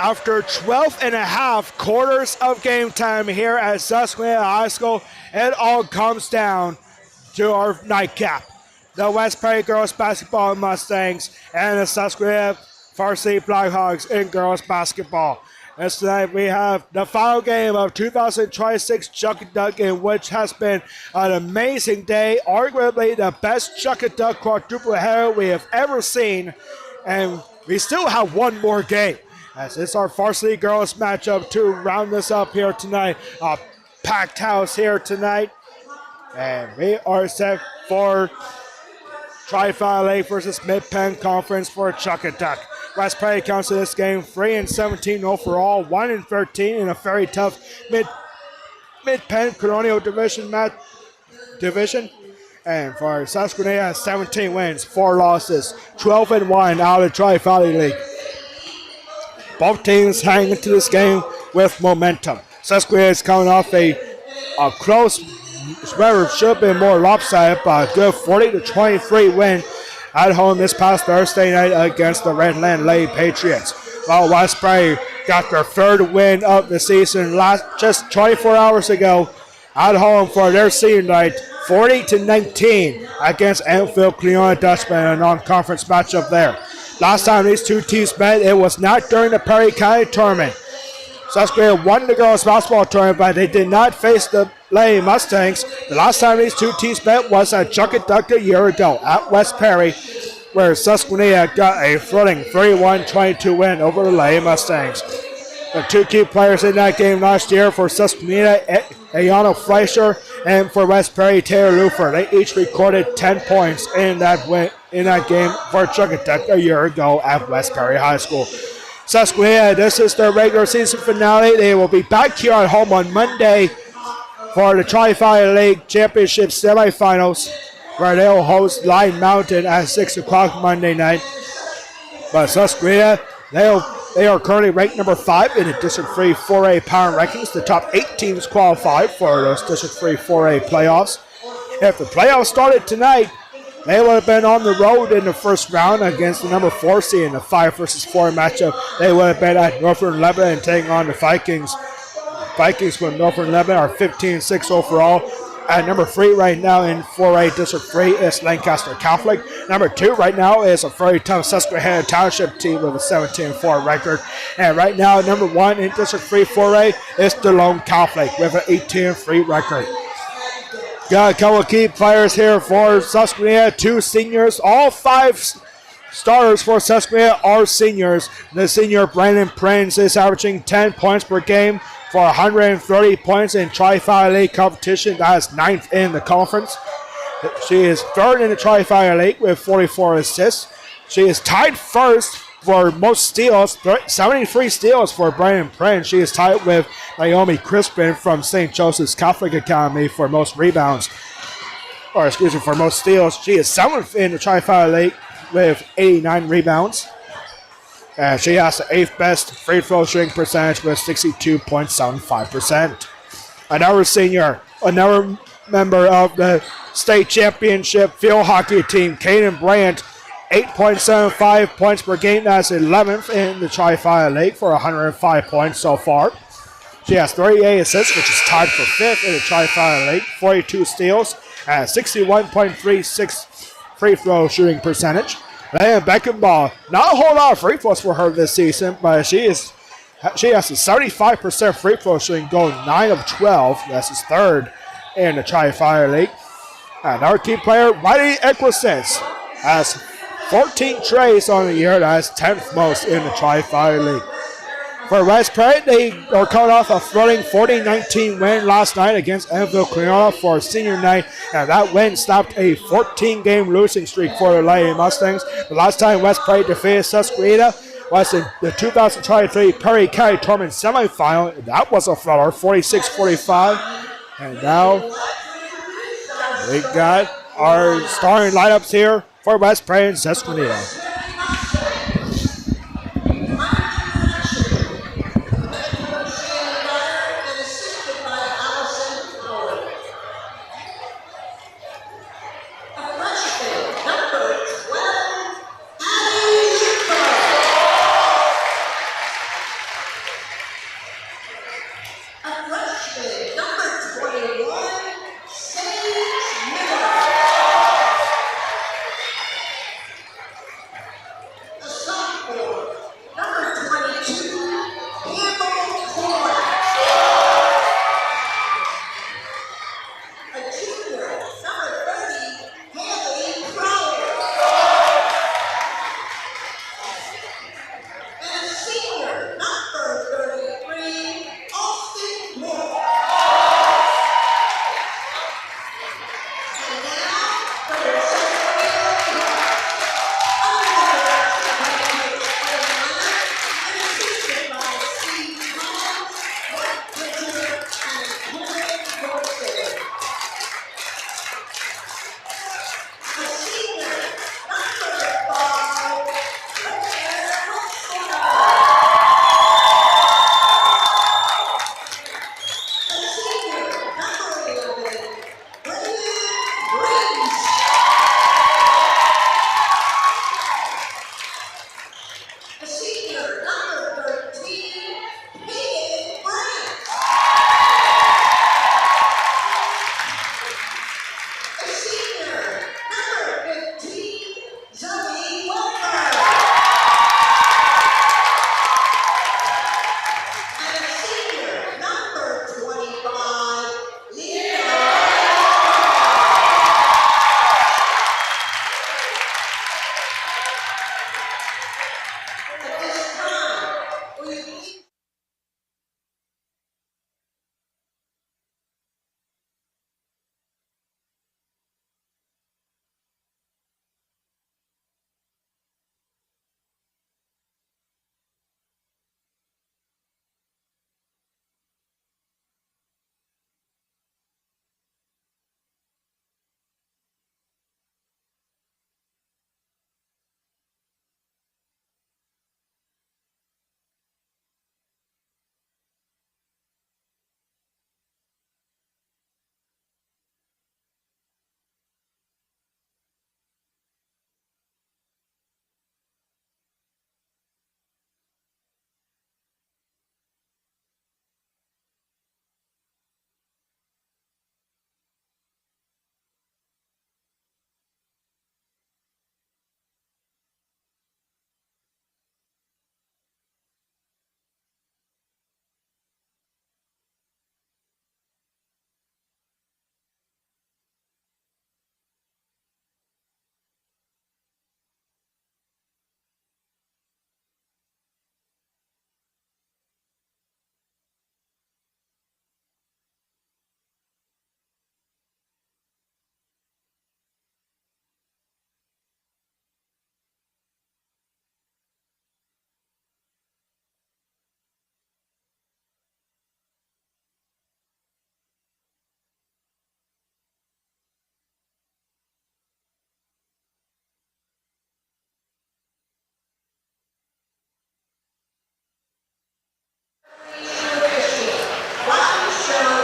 After 12 and a half quarters of game time here at Susquenita High School, it all comes down to our nightcap. The West Prairie Girls Basketball Mustangs and the Susquenita Varsity Blackhawks in girls basketball. And tonight we have the final game of 2026 Chuck and Duck, in which has been an amazing day, arguably the best Chuck and Duck quadruple header we have ever seen. And we still have one more game, as it's our varsity girls matchup to round this up here tonight. A packed house here tonight. And we are set for Tri-Valley Lake versus Mid-Penn Conference for Chuck and Duck. West Prairie comes to this game 3-17 overall, 1-13 in a very tough Mid-Penn Colonial Division. And for Susquenita, 17 wins, 4 losses, 12-1 out of Tri-Valley League. Both teams hang into this game with momentum. Susquenita is coming off a close, where it should have been more lopsided, but a good 40-23 win at home this past Thursday night against the Redland Lady Patriots. While West Prairie got their third win of the season just 24 hours ago at home for their senior night, 40-19 against Enfield Cleona Dutchman, a non-conference matchup there. Last time these two teams met, it was not during the Perry County tournament. Susquenita won the girls basketball tournament, but they did not face the Lady Mustangs. The last time these two teams met was at Chuck and Duck a year ago at West Perry, where Susquenita got a thrilling 31-22 win over the Lady Mustangs. The two key players in that game last year for Susquenita, Ayano Fleischer, and for West Perry, Taylor Lufer. They each recorded 10 points in that game for Chuck and Duck a year ago at West Perry High School. Susquenita, this is their regular season finale. They will be back here at home on Monday for the Tri-Valley League Championship semifinals, where they'll host Line Mountain at 6 o'clock Monday night. But Susquenita, they are currently ranked number 5 in the District 3 4A power rankings. The top 8 teams qualify for those District 3 4A playoffs. If the playoffs started tonight, they would have been on the road in the first round against the number 4 seed in the 5 versus 4 matchup. They would have been at Northern Lebanon taking on the Vikings. Vikings from Northern Lebanon are 15-6 overall. At number 3 right now in 4A District 3 is Lancaster Catholic. Number 2 right now is a very tough Susquehanna Township team with a 17-4 record. And right now, number 1 in District 3 4A is DeLone Catholic with an 18-3 record. Got a couple of key players here for Susquenita, 2 seniors. All 5 starters for Susquenita are seniors. The senior Brandon Prince is averaging 10 points per game for 130 points in Tri-Valley League competition. That is 9th in the conference. She is 3rd in the Tri-Valley League with 44 assists. She is tied first for most steals, 73 steals for Brandon Prince. She is tied with Naomi Crispin from St. Joseph's Catholic Academy for most rebounds. For most steals. She is 7th in the Tri-Valley League with 89 rebounds. And she has the 8th best free throw shooting percentage with 62.75%. Another senior, another member of the state championship field hockey team, Kaden Bryant, 8.75 points per game. That's 11th in the Tri-Valley League for 105 points so far. She has 38 assists, which is tied for 5th in the Tri-Valley League, 42 steals, and 61.36 free throw shooting percentage. And Beckenbaugh, not a whole lot of free throws for her this season, but she has a 75% free throw shooting, going 9 of 12. That's his 3rd in the Tri-Valley League. And our key player, Riley Equisens, has 14 trays on the year. That's 10th most in the Tri-Valley League. For West Prairie, they are coming off a thrilling 40-19 win last night against Enfield Cleona for senior night, and that win stopped a 14-game losing streak for the Lady Mustangs. The last time West Prairie defeated Susquenita was in the 2023 Perry County Tournament semifinal. That was a thriller, 46-45. And now we got our starting lineups here for West Prairie and Susquenita.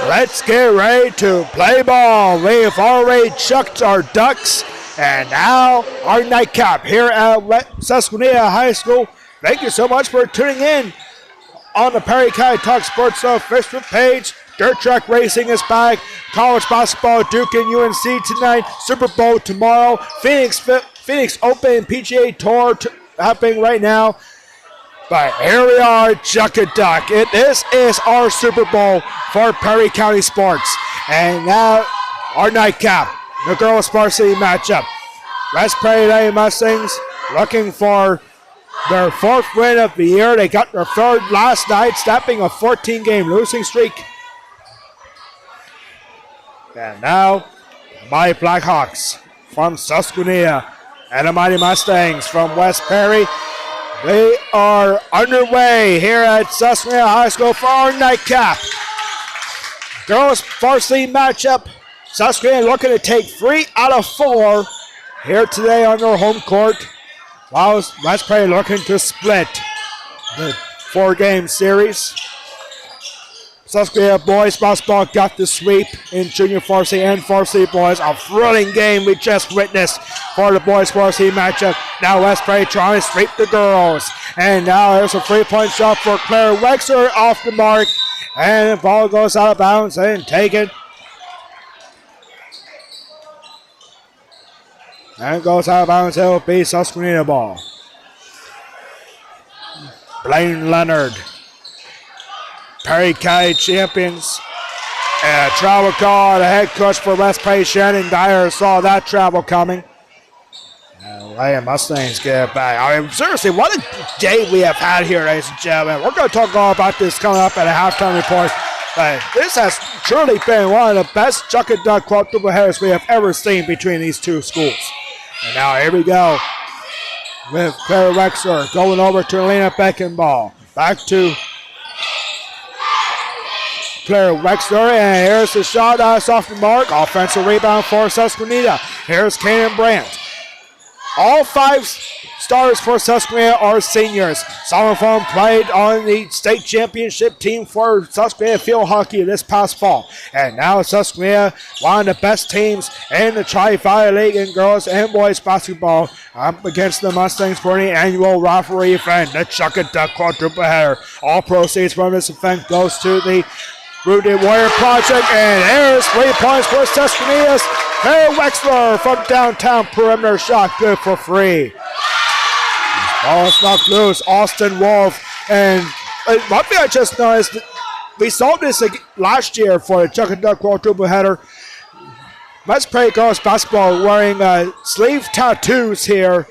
let's get ready to play ball. We've already chucked our ducks, and now our nightcap here at Susquenita High School. Thank you so much for tuning in on the Perry County Talk Sports Facebook page. Dirt track racing is back. College basketball, Duke and UNC tonight. Super Bowl tomorrow. Phoenix Open PGA Tour happening right now. But here we are, Chuck a Duck. This is our Super Bowl for Perry County sports. And now our nightcap, the girls varsity matchup. West Prairie Lady Mustangs looking for their fourth win of the year. They got their third last night, snapping a 14-game losing streak. And now, my Blackhawks from Susquenita and the Mighty Mustangs from West Prairie. They are underway here at Susquenita High School for our nightcap. Girls varsity matchup. Susquenita looking to take 3 out of 4 here today on their home court, while West Prairie looking to split the 4-game series. Susquenita boys basketball got the sweep in junior varsity and varsity boys. A thrilling game we just witnessed for the boys varsity matchup. Now West Prairie trying to sweep the girls. And now there's a 3-point shot for Claire Wexler off the mark. And the ball goes out of bounds and taken. And goes out of bounds. It will be Susquenita ball. Blaine Leonard, Perry County champions. And a travel call. The head coach for West Prairie, Shannon Dyer, saw that travel coming. And Lady Mustangs get it back. I mean, seriously, what a day we have had here, ladies and gentlemen. We're going to talk all about this coming up at a halftime report. But this has truly been one of the best Chuck and Duck quadruple headers we have ever seen between these two schools. And now here we go with Claire Wexler going over to Elena Beckenball. Back to Claire Wexler, and here's the shot off the mark. Offensive rebound for Susquenita. Here's Kanan Brandt. All 5 stars for Susquenita are seniors. Some of them played on the state championship team for Susquenita field hockey this past fall. And now Susquenita, one of the best teams in the Tri-Valley League in girls and boys basketball, up against the Mustangs for the annual rivalry event, the Chuck and Duck quadruple header. All proceeds from this event goes to the Wounded Warrior Project, and there's 3 points for Susquenita's Claire Wexler from downtown perimeter shot, good for 3. Ball is knocked loose. Austin Wolf, and one thing I just noticed, we saw this last year for the Chuck and Duck quadruple header. West Prairie girls basketball wearing sleeve tattoos here.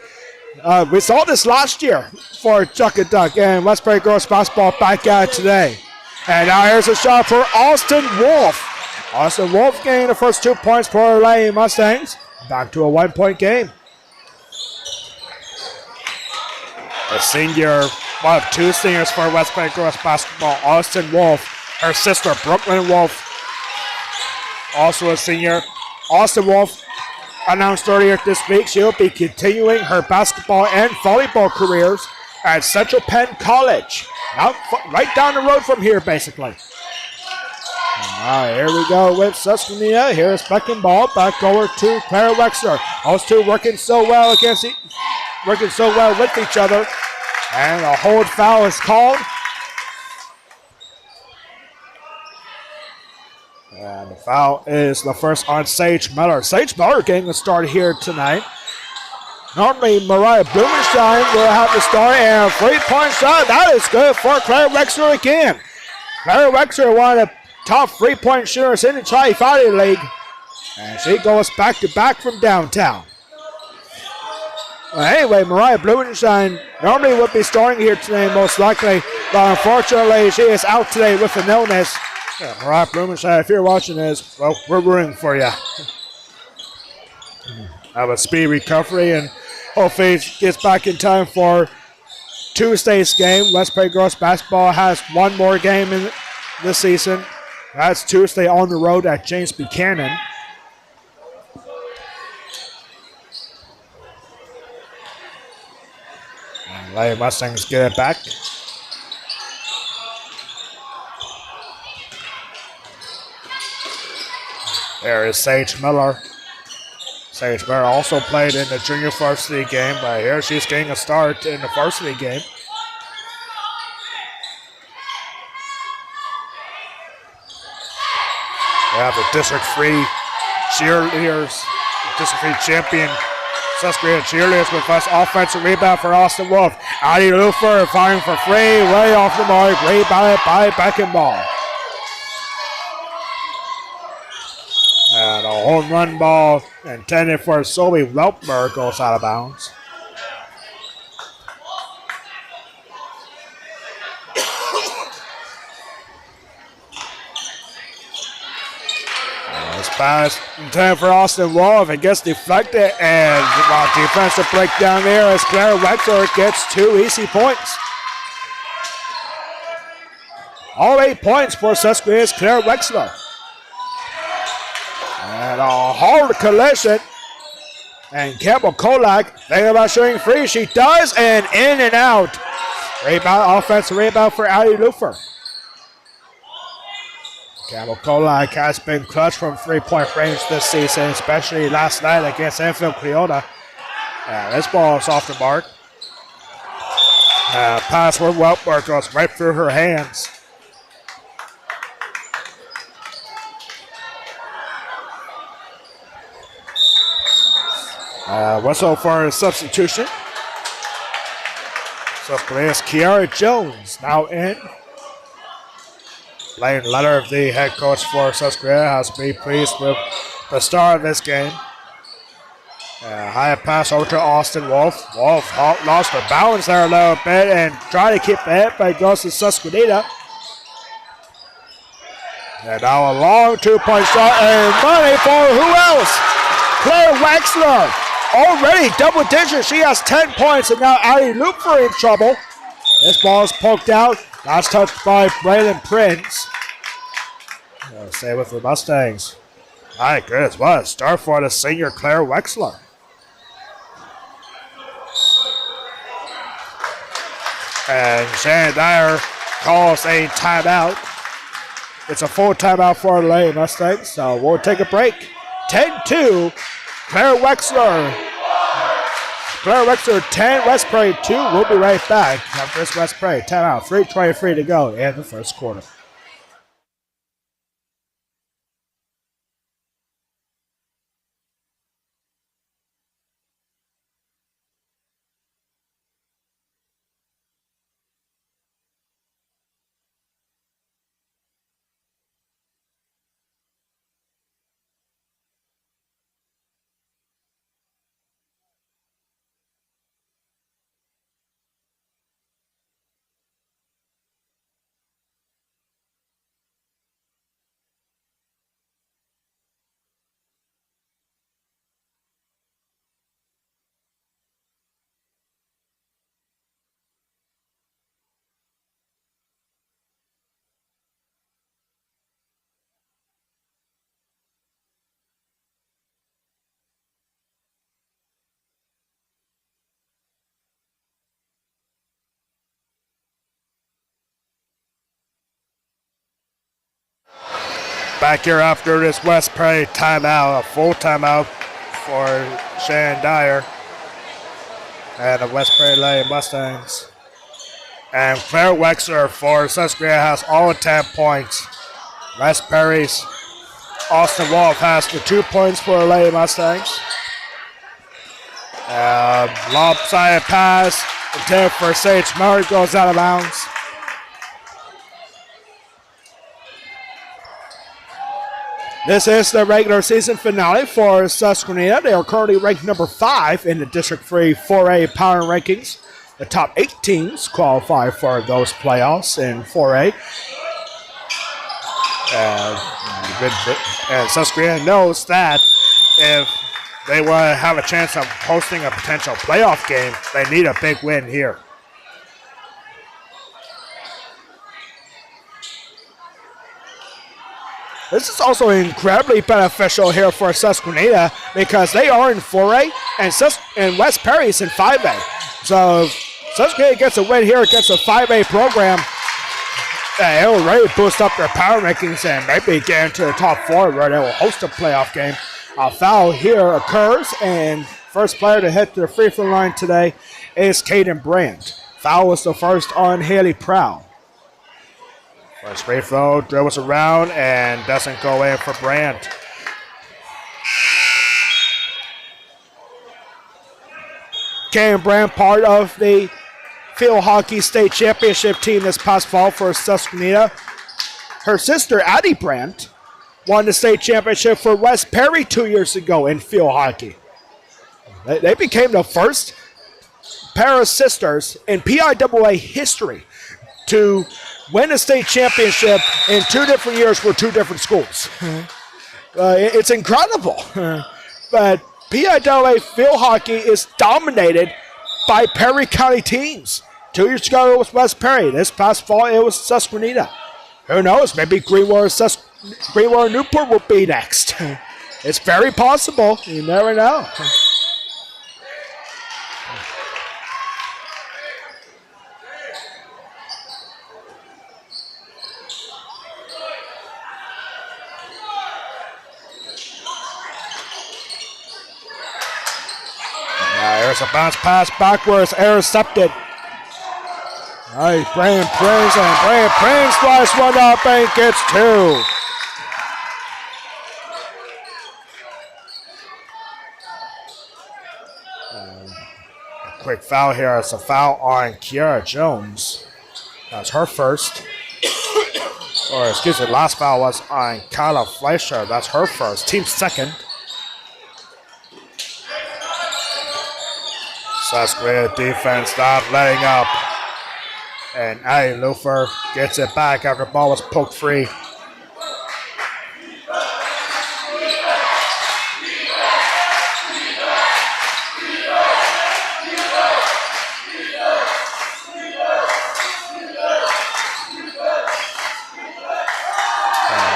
We saw this last year for Chuck and Duck, and West Prairie girls basketball back at it today. And now here's a shot for Austin Wolf. Austin Wolf getting the first 2 points for the Lady Mustangs. Back to a 1-point game. A senior, one of 2 seniors for West Prairie girls basketball, Austin Wolf. Her sister, Brooklyn Wolf, also a senior. Austin Wolf announced earlier this week she'll be continuing her basketball and volleyball careers at Central Penn College. Out, right down the road from here, basically. Here we go with Susquenita. Here's Beckenball back over to Claire Wexler. Those two working so well with each other. And a hold foul is called. And the foul is the first on Sage Miller. Sage Miller getting a start here tonight. Normally, Mariah Blumenstein will have the start, and a 3-point shot. That is good for Claire Wexler again. Claire Wexler, one of the top 3-point shooters in the Tri-Valley League. And she goes back-to-back from downtown. Well, anyway, Mariah Blumenstein normally would be starting here today, most likely. But unfortunately, she is out today with an illness. Yeah, Mariah Blumenstein, if you're watching this, well, we're rooting for you. Have a speedy recovery, and hopefully gets back in time for Tuesday's game. West Prairie girls basketball has one more game in this season. That's Tuesday on the road at James Buchanan. And Lady Mustangs get it back. There is Sage Miller. Sage Miller also played in the junior varsity game, but here she's getting a start in the varsity game. We have the District 3 cheerleaders, District 3 champion Susquenita cheerleaders with us. Offensive rebound for Austin Wolf. Addie Lufer firing for free, way off the mark, rebounded by Beckenball. And a home run ball intended for Zoe Weltberg goes out of bounds. This pass intended for Austin Wolf. It gets deflected and defensive breakdown there as Claire Wexler gets 2 easy points. All 8 points for Susquenita's Claire Wexler. And a hard collision. And Campbell Kolak thinking about shooting free. She does, and in and out. Rebound, offensive rebound for Addie Lufer. Campbell Kolak has been clutch from 3-point range this season, especially last night against Enfield Cleota. And this ball is off the mark. Pass for Weltberg goes right through her hands. Whistle for a substitution. So plays Kiara Jones now in. Lane Letter, the head coach for Susquenita, has to be pleased with the start of this game. High pass over to Austin Wolf. Wolf lost her balance there a little bit and tried to keep the hit, but it goes to Susquenita. And now a long 2-point shot and money for who else? Claire Wexler. Already double digits. She has 10 points, and now Addie Lufer in trouble. This ball is poked out. Last touched by Braylon Prince. Stay with the Mustangs. My goodness, what a start for the senior Claire Wexler. And Shannon Dyer calls a timeout. It's a full timeout for the Lady Mustangs, so we'll take a break. 10-2. Claire Wexler. Claire Wexler 10, West Prairie 2. We'll be right back after this West Prairie timeout. 3:23 to go in the first quarter. Back here after this West Prairie timeout, a full timeout for Shannon Dyer and the West Prairie Lady Mustangs. And Claire Wexler for Susquenita has all 10 points. West Prairie's Austin Wolf has the 2 points for the Lady Mustangs. Lopsided pass intended for Sage Murray goes out of bounds. This is the regular season finale for Susquenita. They are currently ranked number 5 in the District 3 4A power rankings. The top 8 teams qualify for those playoffs in 4A. And Susquenita knows that if they want to have a chance of hosting a potential playoff game, they need a big win here. This is also incredibly beneficial here for Susquenita because they are in 4A and West Prairie is in 5A. So Susquenita gets a win here against a 5A program. it will really boost up their power rankings and maybe get into the top 4 where they will host a playoff game. A foul here occurs, and first player to hit the free throw line today is Caden Brandt. Foul was the first on Haley Prowl. First free throw, dribbles around and doesn't go in for Brandt. Caden Brandt, part of the field hockey state championship team this past fall for Susquenita. Her sister, Addie Brandt, won the state championship for West Perry 2 years ago in field hockey. They became the first pair of sisters in PIAA history to win a state championship in 2 different years for 2 different schools. It's incredible. But PIAA field hockey is dominated by Perry County teams. 2 years ago it was West Perry. This past fall it was Susquenita. Who knows? Maybe Greenwood or Newport will be next. It's very possible. You never know. There's a bounce pass backwards, intercepted. All right, Brian Prince, and Brian Prince slides one up and gets 2. A quick foul here. It's a foul on Kiara Jones. That's her first. Or excuse me, last foul was on Kyla Fleischer. That's her first. Team second. Susquenita defense not letting up. And Addie Lufer gets it back after the ball was poked free.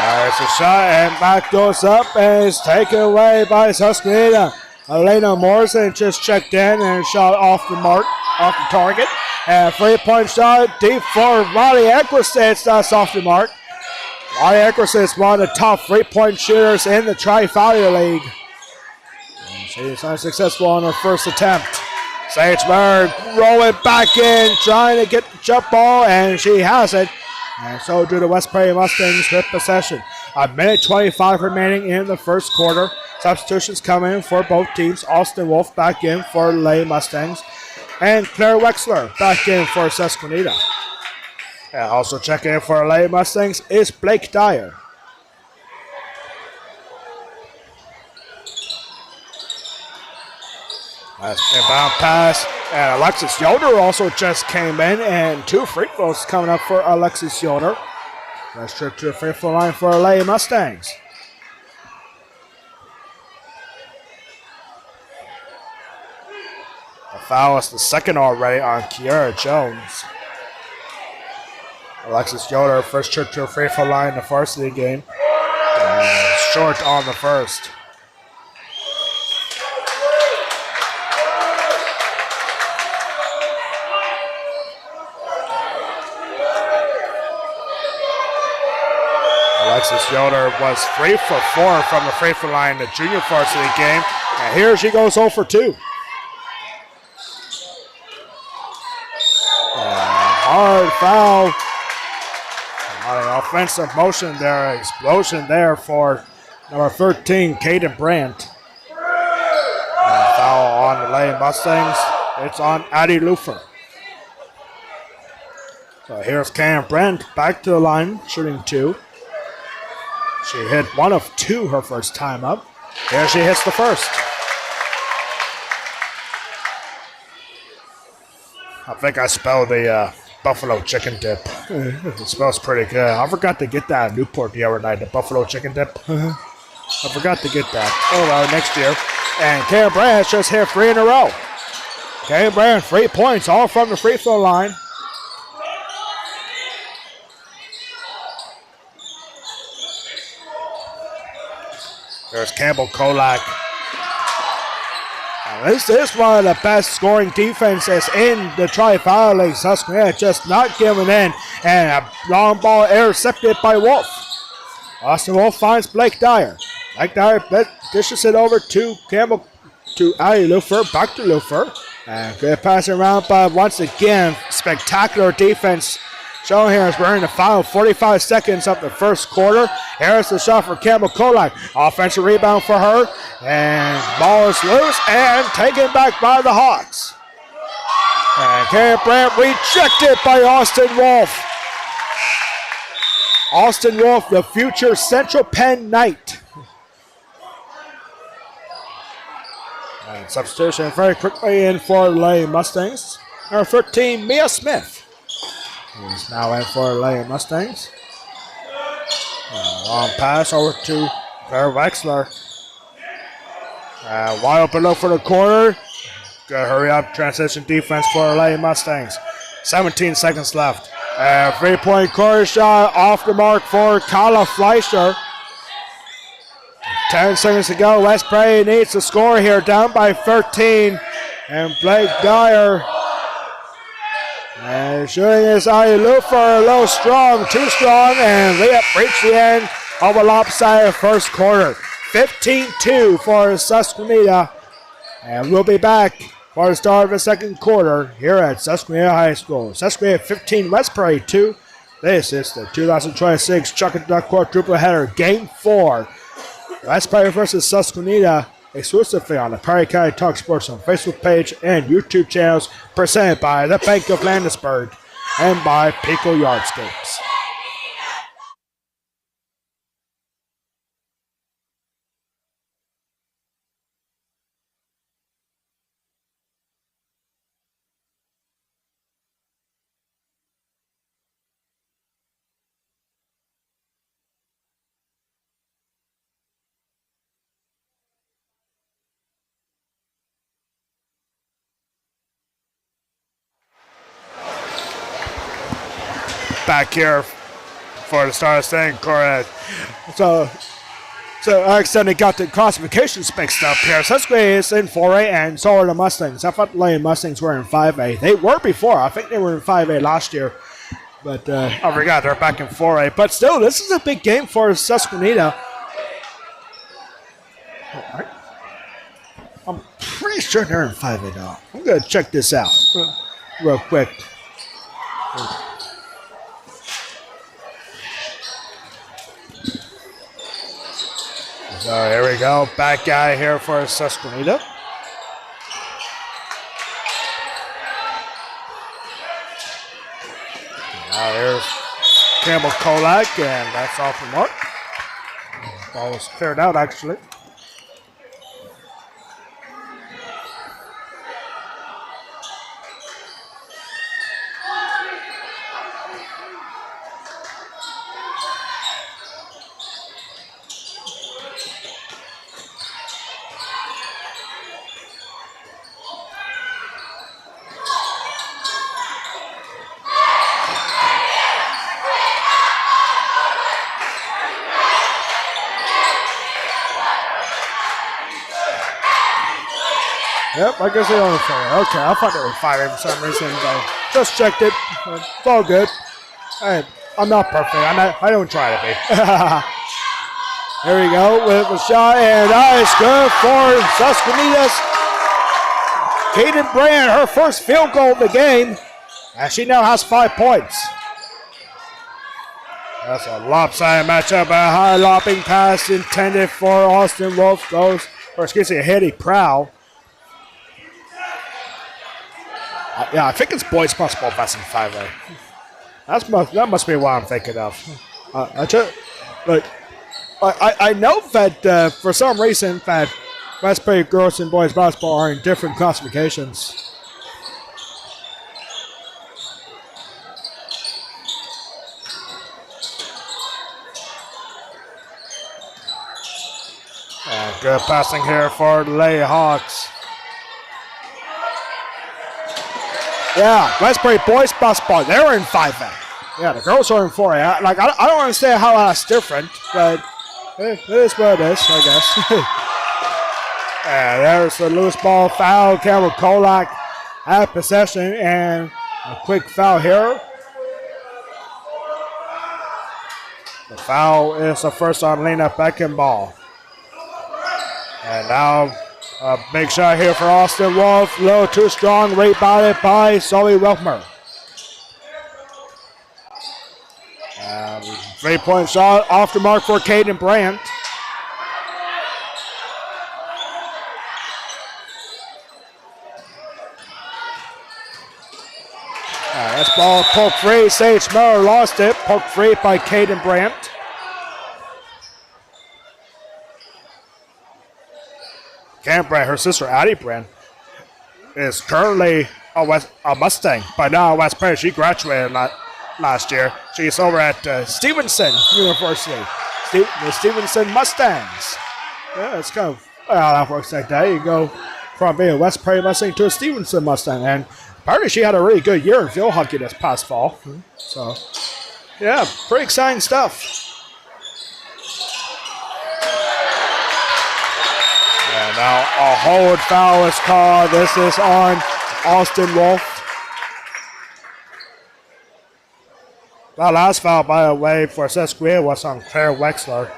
There's a shot and back goes up and it's taken away by Susquenita. Elena Morrison just checked in and shot off the mark, off the target. And 3-point shot deep for Riley Eckersitz. That's off the mark. Riley Eckersitz, one of the top 3-point shooters in the Tri-Valley League. And she's unsuccessful on her first attempt. Sageberg rolling back in, trying to get the jump ball, and she has it. And so do the West Prairie Mustangs with possession. A minute 25 remaining in the first quarter. Substitutions come in for both teams. Austin Wolf back in for Lady Mustangs. And Claire Wexler back in for Susquenita. And also checking in for Lady Mustangs is Blake Dyer. Nice inbound pass. And Alexis Yoder also just came in. And 2 free throws coming up for Alexis Yoder. Let's trip to the free throw line for Lady Mustangs. A foul is the second already on Kiara Jones. Alexis Yoder, first trip to the free throw line in the varsity game. And short on the first. Alexis Yoder was 3 for 4 from the free throw line in the junior varsity game. And here she goes 0 for 2. Hard foul. On an offensive motion there, explosion there for number 13, Caden Brandt. And foul on the Lady Mustangs. It's on Addie Lufer. So here's Caden Brandt back to the line, shooting 2. She hit 1 of 2 her first time up. Here she hits the first. I think I spelled the buffalo chicken dip. It smells pretty good. I forgot to get that at Newport the other night, the buffalo chicken dip. I forgot to get that. Oh well, next year. And Caden Brandt just hit 3 in a row. Caden Brandt, 3 points, all from the free throw line. There's Campbell Kolak. This is one of the best scoring defenses in the Tri-Valley League. Susquenita just not giving in. And a long ball intercepted by Wolf. Austin Wolf finds Blake Dyer. Blake Dyer dishes it over to Campbell, to Ali Lufer, back to Lufer. And good pass around, but once again, spectacular defense shown here as we're in the final 45 seconds of the first quarter. Here's the shot for Campbell Kolak. Offensive rebound for her. And ball is loose and taken back by the Hawks. And Karen Brandt rejected by Austin Wolf. Austin Wolf, the future Central Penn Knight. And substitution very quickly in for Lady Mustangs. Number 13, Mia Smith. He's now in for Lady Mustangs. Long pass over to Claire Wexler. Wide open look for the corner. Good hurry up transition defense for Lady Mustangs. 17 seconds left. 3-point corner shot off the mark for Kala Fleischer. 10 seconds to go. West Prairie needs to score here, down by 13. And Blake Dyer. And shooting is Ali Lufer, a little strong, too strong, and they have reached the end of a lopsided first quarter. 15-2 for Susquenita. And we'll be back for the start of the second quarter here at Susquenita High School. Susquenita 15, West Prairie 2. This is the 2026 Chuck and Duck Quadruple Header, Game 4. West Prairie versus Susquenita, exclusively on the Prairie County Talk Sports on Facebook page and YouTube channels, presented by the Bank of Landisburg and by Pico Yardscapes. Back here for the start of second quarter. So I accidentally got the classifications mixed up here. Susquenita is in 4A and so are the Mustangs. I thought the Lady Mustangs were in 5A. They were before. I think they were in 5A last year. But I forgot they're back in 4A. But still, this is a big game for Susquenita. Right. I'm pretty sure they're in 5A though. I'm going to check this out real quick. So here we go, back guy here for Susquenita. Now here's Campbell Kolak, and that's off the mark. Ball was cleared out actually. Yep, I guess they only 4. Okay, I thought they were 5 for some reason, but just checked it. It's all good. I'm not perfect. I don't try to be. Here we go with the shot, and that is good for Susquenita's Kaden Brand, her first field goal of the game, and she now has 5 points. That's a lopsided matchup. A high lopping pass intended for Austin Wolf goes, or excuse me, Hetty Prowl. Yeah, I think it's boys basketball that's in 5A. That must be what I'm thinking of. I know that for some reason that West Prairie girls and boys basketball are in different classifications. And good passing here for the Lady Hawks. Yeah, West Prairie boys basketball, they were in 5A. Yeah, the girls are in 4A. I don't understand how that's different, but it is what it is, I guess. And there's a loose ball foul. Campbell Kolak had possession and a quick foul here. The foul is the first on Lena Beckenball. And now a big shot here for Austin Wolf. A little too strong, rebounded by Zoe Wilkmer. 3-point shot off the mark for Caden Brandt. This ball poked free. Sage Miller lost it. Poked free by Caden Brandt. Caden Brandt, her sister Addie Brandt, is currently a Mustang, but now West Prairie. She graduated last year. She's over at Stevenson University, the Stevenson Mustangs. Yeah, it's kind of how that works like that. You go from being a West Prairie Mustang to a Stevenson Mustang, and apparently she had a really good year in field hockey this past fall. So, yeah, pretty exciting stuff. And now a hold foul is called. This is on Austin Wolf. The last foul, by the way, for Susquenita was on Claire Wexler.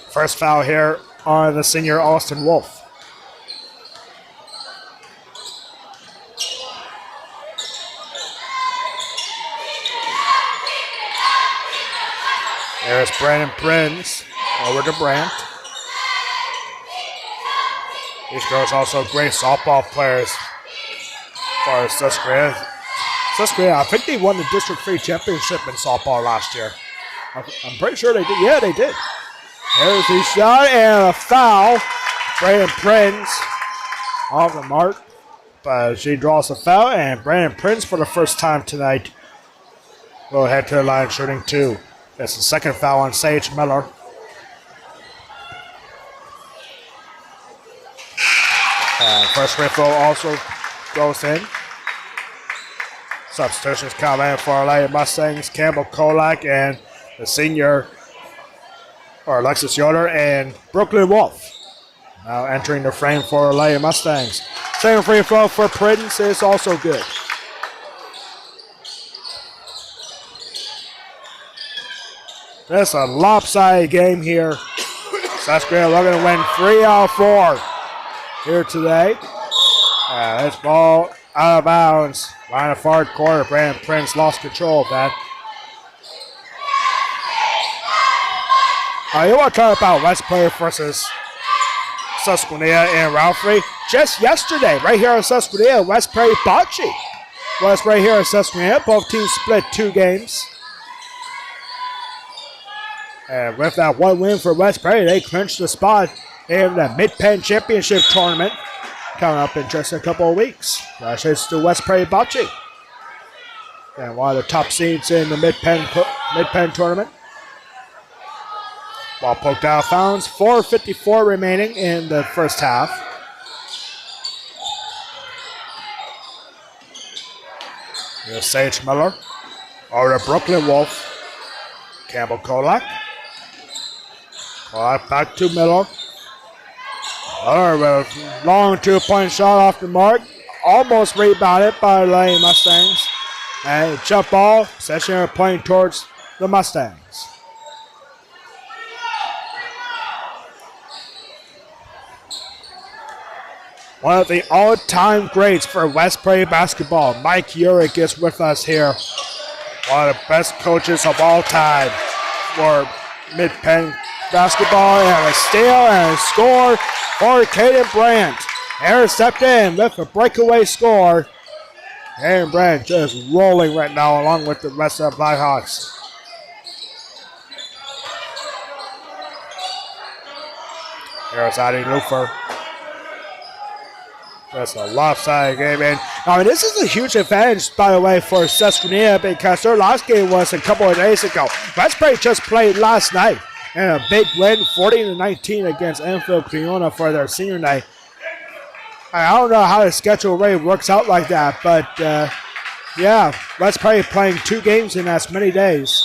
First foul here on the senior Austin Wolf. There's Brandon Prince over to Brandt. These girls also great softball players for Susquenita. Susquenita, I think they won the District 3 championship in softball last year. I'm pretty sure they did. Yeah, they did. There's the shot and a foul. Brandon Prince off the mark. But she draws a foul, and Brandon Prince for the first time tonight will head to the line shooting 2. That's the second foul on Sage Miller. First free throw also goes in. Substitutions come in for Lady Mustangs. Campbell Kolak and the senior, or Alexis Yoder, and Brooklyn Wolf. Now entering the frame for Lady Mustangs. Second free throw for Prince is also good. This is a lopsided game here. Susquenita looking to win 3 out of 4 here today. This ball out of bounds. Line of far corner. Brandon Prince lost control of that. You want to talk about West Prairie versus Susquenita and Ralphie? Just yesterday, right here in Susquenita, West Prairie Bocce was right here in Susquenita. Both teams split 2 games. And with that one win for West Prairie, they clinched the spot in the Mid-Penn Championship Tournament coming up in just a couple of weeks. It's the West Prairie Bocce. And one of the top seeds in the Mid-Penn Tournament. Ball poked out of bounds. 4:54 remaining in the first half. Here's Sage Miller. Over to Brooklyn Wolf. Campbell Kolak. Back to Miller. Long 2-point shot off the mark. Almost rebounded by the Lady Mustangs. And a jump ball. Possession pointing towards the Mustangs. One of the all-time greats for West Prairie basketball, Mike Urick, is with us here. One of the best coaches of all time for Mid-Penn basketball, and a steal and a score for Caden Brandt. Intercepted in with a breakaway score. Caden Brandt just rolling right now along with the rest of the Blackhawks. Here's Addie Lufer. That's a lopsided game. And this is a huge advantage, by the way, for Susquenita because their last game was a couple of days ago. West Prairie just played last night. And a big win, 40-19 against Enfield Cleona for their senior night. I don't know how the schedule really works out like that, but yeah, West Prairie playing 2 games in as many days.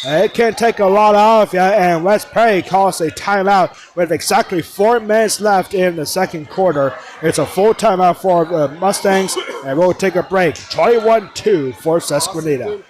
It can't take a lot out of you, and West Perry calls a timeout with exactly 4 minutes left in the second quarter. It's a full timeout for the Mustangs, and we'll take a break. 21-2 for Susquenita.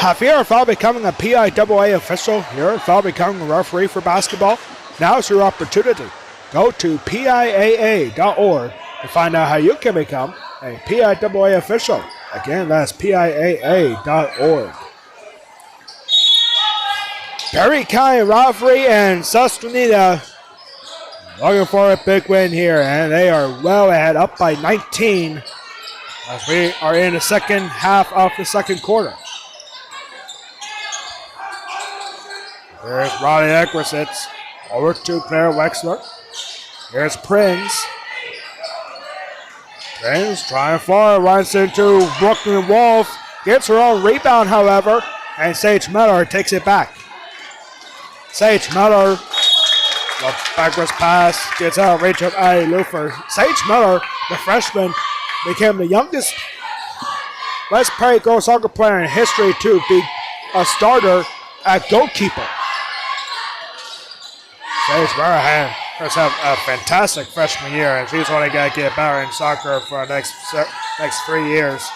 Have you ever thought of becoming a PIAA official? Have you ever thought of becoming a referee for basketball? Now's your opportunity. Go to PIAA.org to find out how you can become a PIAA official. Again, that's PIAA.org. Perry County Referee and Susquenita looking for a big win here, and they are well ahead, up by 19 as we are in the second half of the second quarter. There's Ronnie Equisitz over to Claire Wexler. Here's Prince. Prince trying far, runs into Brooklyn Wolf. Gets her own rebound, however, and Sage Miller takes it back. Sage Miller, the backwards pass, gets out of reach of Addie Lufer. Sage Miller, the freshman, became the youngest West Perry girls soccer player in history to be a starter at goalkeeper. Sage Miller has had a fantastic freshman year, and she's only got to get better in soccer for the next 3 years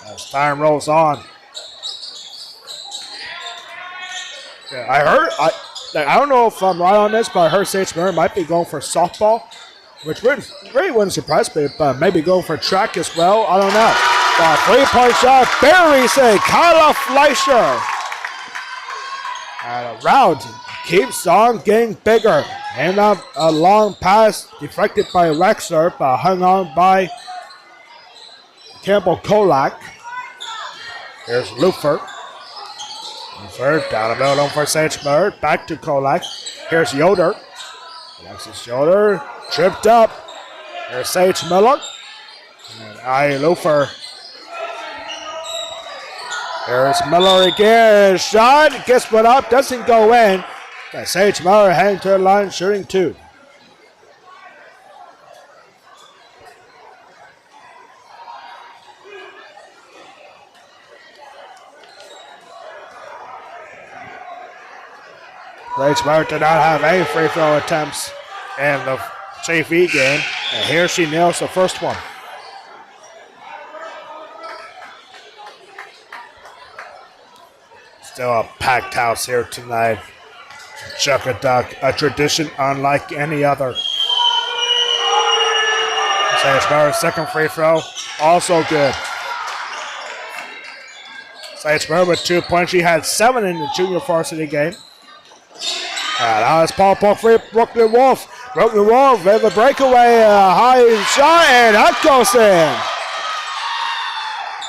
as time rolls on. Yeah, I don't know if I'm right on this, but I heard Sage Miller might be going for softball, which really wouldn't surprise me, but maybe going for track as well. I don't know. But 3-point shot, buries it. Kyla Fleischer. And a round keeps on getting bigger. And a long pass deflected by Wexler, but hung on by Campbell Kolak. Here's Lufer. Lufer down the middle for Sage Miller. Back to Kolak. Here's Yoder. Alexis Yoder tripped up. Here's Sage Miller. And Addie Lufer. Here's Miller again. Shot gets put up, doesn't go in. But Sage Miller heading to the line, shooting 2. Sage Miller did not have any free throw attempts in the JV game, and here she nails the first one. Still a packed house here tonight. Chuck-a-duck, a tradition unlike any other. Sage Miller's second free throw, also good. Sage Miller with 2 points. She had 7 in the junior varsity game. And now it's Paul Polk for Brooklyn Wolf. Brooklyn Wolf with a breakaway, a high shot, and that goes in.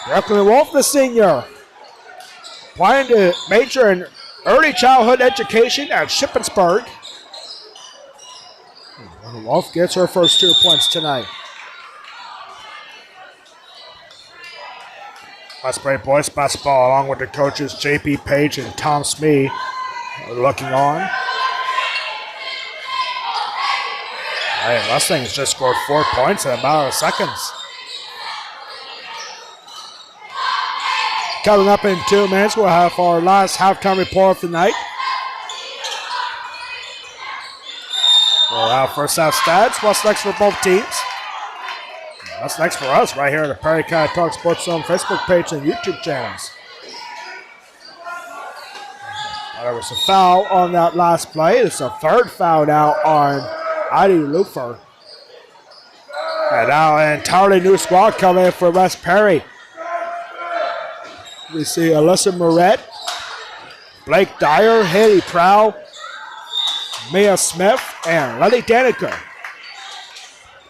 Brooklyn Wolf, the senior, planning to major in early childhood education at Shippensburg. Wolf gets her first 2 points tonight. Let's play boys basketball along with the coaches J.P. Page and Tom Smee looking on. Hey, Mustangs just scored 4 points in a matter of seconds. Coming up in 2 minutes, we'll have our last halftime report of the night. We'll have first half stats. What's next for both teams? What's next for us right here at the Perry County Talk Sports Zone Facebook page and YouTube channels. There was a foul on that last play. It's a third foul now on Addie Lufer. And now an entirely new squad coming in for West Perry. We see Alyssa Moret, Blake Dyer, Haley Prowl, Mia Smith, and Lily Daneker.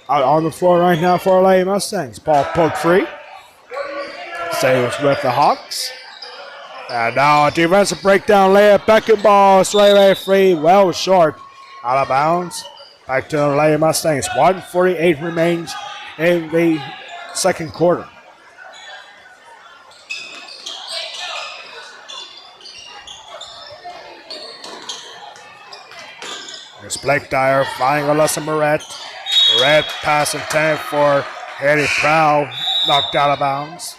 Out on the floor right now for Lady Mustangs. Ball poked free. Saves with the Hawks. And now a defensive breakdown layup. Beckenball straight away free. Well short. Out of bounds. Back to the Lady Mustangs. 1:48 remains in the second quarter. There's Blake Dyer finding Alyssa Moret. Moret pass intended for Haley Prowl. Knocked out of bounds.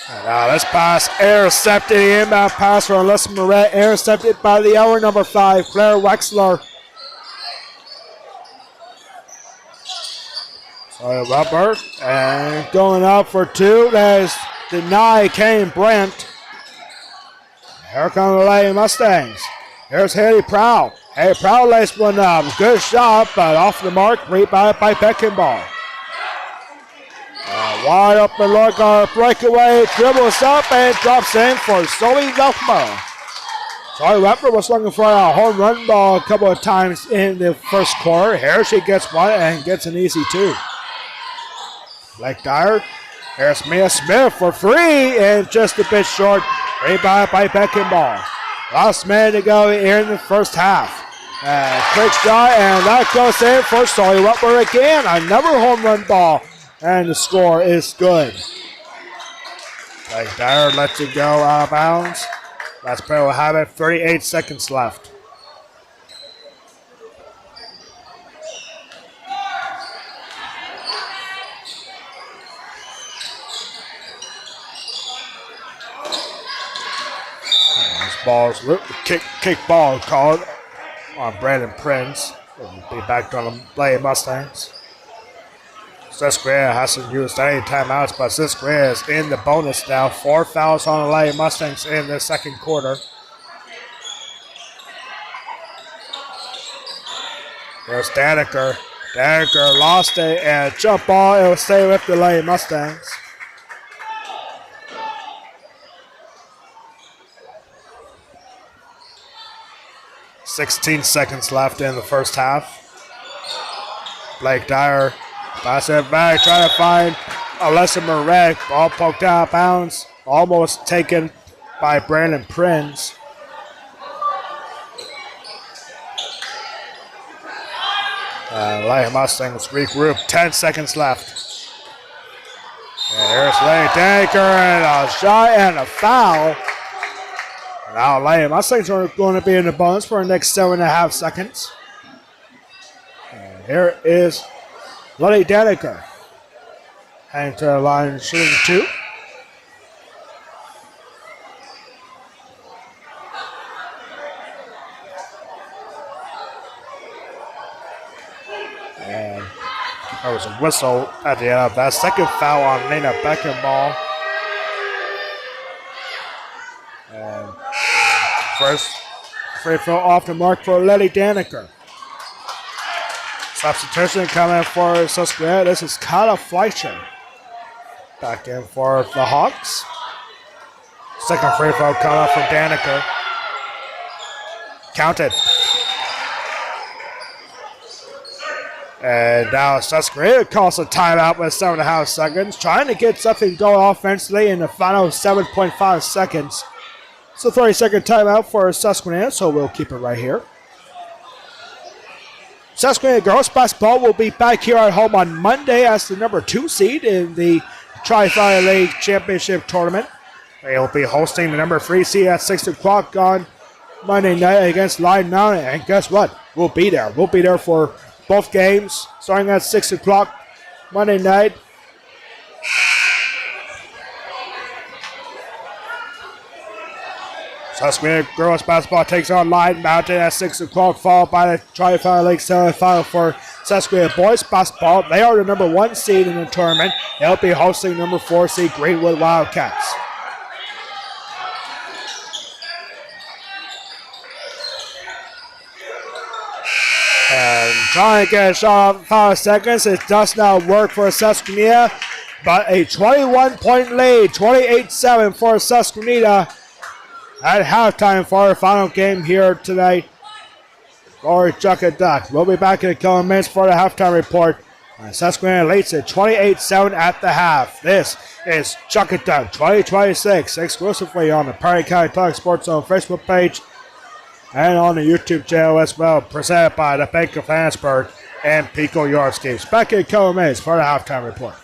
And now this pass intercepted. The inbound pass for Alyssa Moret. Intercepted by the hour number 5, Claire Wexler. So Rubber and going up for 2. That is denied. Kane Brent. Here come the Lady Mustangs. Here's Haley Prowl. Haley Prowl lays one up. Good shot, but off the mark. Rebounded by Beckenball. Wide open look on a breakaway. Dribbles up and drops in for Zoe Welkmer. Zoe Welkmer was looking for a home run ball a couple of times in the first quarter. Here she gets one and gets an easy 2. Blake Dyer. Here's Mia Smith for 3 and just a bit short. Rebound by Beckenball. Last minute to go in the first half. Quick shot and that goes in for Zoe Welkmer again. Another home run ball. And the score is good. Blake Dyer lets it go out of bounds. West Perry will have it. 38 seconds left. This ball's kick ball called on Brandon Prince. It'll be back on the Lady Mustangs. Susquenita hasn't used any timeouts, but Susquenita is in the bonus now. 4 fouls on the Lady Mustangs in the second quarter. There's Daneker. Daneker lost it and a jump ball. It will stay with the Lady Mustangs. .16 left in the first half. Blake Dyer pass it back, trying to find Alyssa Moret. Ball poked out of bounds. Almost taken by Brandon Prince. Lady Mustangs regroup. 10 seconds left. And here's Lady Daneker and a shot and a foul. Now Lady Mustangs are going to be in the bonus for the next 7.5 seconds. And here is Lily Daneker heading to the line, shooting 2. And there was a whistle at the end of that. Second foul on Nina Beckenball. And first free throw off the mark for Lily Daneker. Substitution coming for Susquenita. This is Kyle Fleischer. Back in for the Hawks. Second free throw coming from Daneker. Counted. And now Susquenita calls a timeout with 7.5 seconds. Trying to get something going offensively in the final 7.5 seconds. It's a 30-second timeout for Susquenita, so we'll keep it right here. Susquenita girls basketball will be back here at home on Monday as the number 2 seed in the Tri-Valley League Championship Tournament. They will be hosting the number 3 seed at 6 o'clock on Monday night against Lyon Mountain. And guess what? We'll be there. We'll be there for both games starting at 6 o'clock Monday night. Susquenita girls basketball takes on Lyon Mountain at 6 o'clock, followed by the Tri-Valley League semifinal for Susquenita boys basketball. They are the number 1 seed in the tournament. They'll be hosting number 4 seed Greenwood Wildcats. Trying to get a shot off 5 seconds. It does not work for Susquenita, but a 21-point lead, 28-7 for Susquenita at halftime for our final game here tonight. Or Chuck and Duck. We'll be back in a couple of minutes for the halftime report. Susquenita leads at 28-7 at the half. This is Chuck and Duck 2026, exclusively on the Perry County Talk Sports Zone Facebook page and on the YouTube channel as well, presented by the Bank of Landsberg and Pico Yardscapes. Back in a couple of minutes for the halftime report.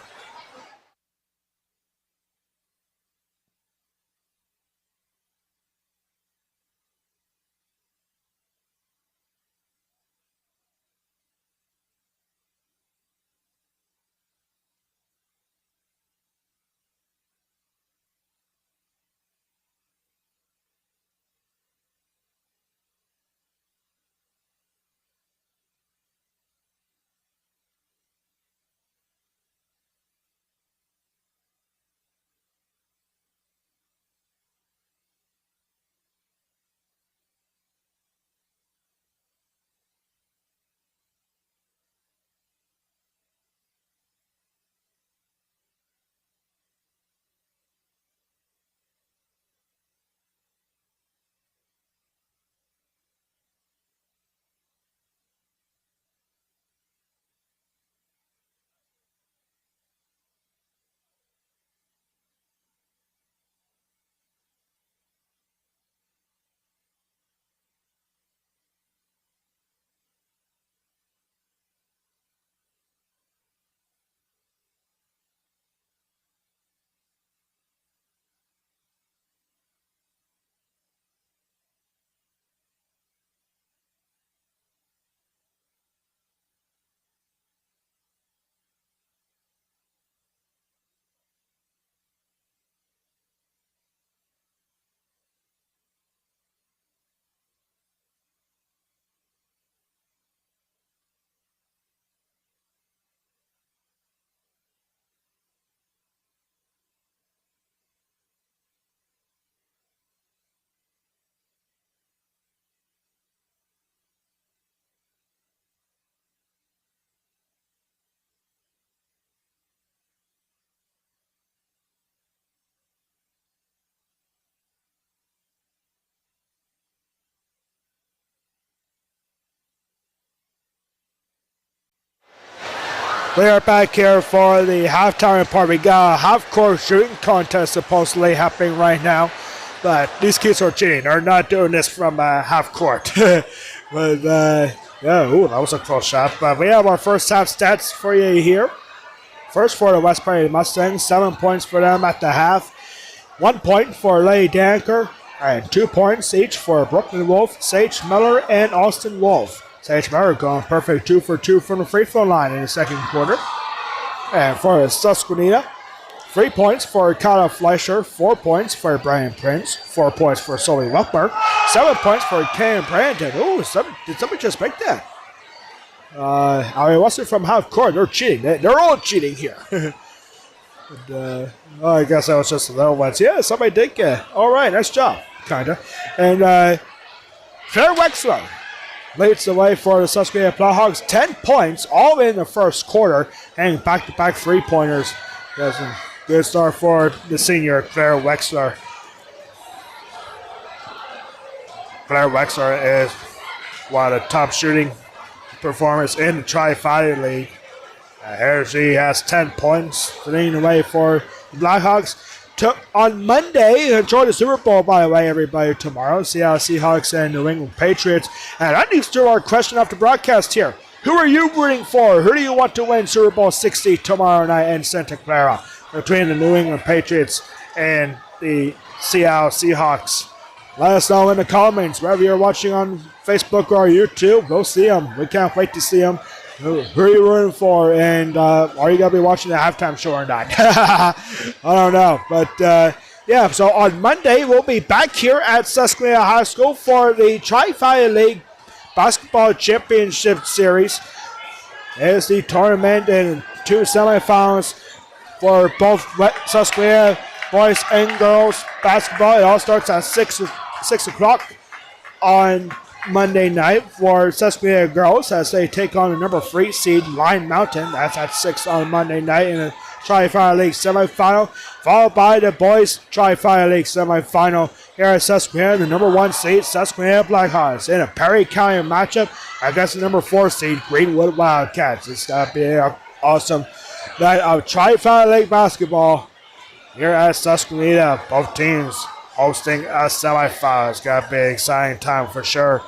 We are back here for the halftime report. We got a half-court shooting contest supposedly happening right now, but these kids are cheating. They're not doing this from half-court. But, yeah, ooh, that was a close shot. But we have our first half stats for you here. First for the West Prairie Mustangs, 7 points for them at the half. 1 point for Lady Danker, and 2 points each for Brooklyn Wolf, Sage Miller, and Austin Wolf. Sage Miller going perfect 2 for 2 from the free throw line in the second quarter. And for Susquenita, 3 points for Kyle Fleischer, 4 points for Brian Prince, 4 points for Sully Luckmer, 7 points for Ken Brandon. Ooh, did somebody just make that? I mean, it wasn't from half court. They're cheating. They're all cheating here. And, I guess that was just the little ones. Yeah, somebody did get it. All right, nice job, kind of. And Claire Wexler leads the way for the Susquenita Plowhogs. 10 points, all in the first quarter, and back-to-back three-pointers. That's a good start for the senior, Claire Wexler. Claire Wexler is one of the top shooting performers in the Tri-Valley League. Here she has 10 points, leading the way for the Blackhawks. On Monday, enjoy the Super Bowl, by the way, everybody, tomorrow. Seattle Seahawks and New England Patriots. And that leads to our question after broadcast here. Who are you rooting for? Who do you want to win Super Bowl 60 tomorrow night in Santa Clara between the New England Patriots and the Seattle Seahawks? Let us know in the comments, wherever you're watching on Facebook or YouTube. We'll see them. We can't wait to see them. Who are you rooting for? And are you going to be watching the halftime show or not? I don't know. But, yeah, so on Monday, we'll be back here at Susquenita High School for the Tri-Valley League Basketball Championship Series. It's the tournament and 2 semifinals for both Susquenita boys and girls basketball. It all starts at 6 o'clock on Monday night for Susquenita girls as they take on the number 3 seed Line Mountain. That's at 6 on Monday night in the Tri-Fire League semifinal, followed by the boys Tri-Fire League semifinal here at Susquenita, the number 1 seed Susquenita Blackhawks in a Perry County matchup against the number 4 seed Greenwood Wildcats. It's going to be an awesome night of Tri-Fire League basketball here at Susquenita. Both teams hosting a semifinal. It's going to be an exciting time for sure.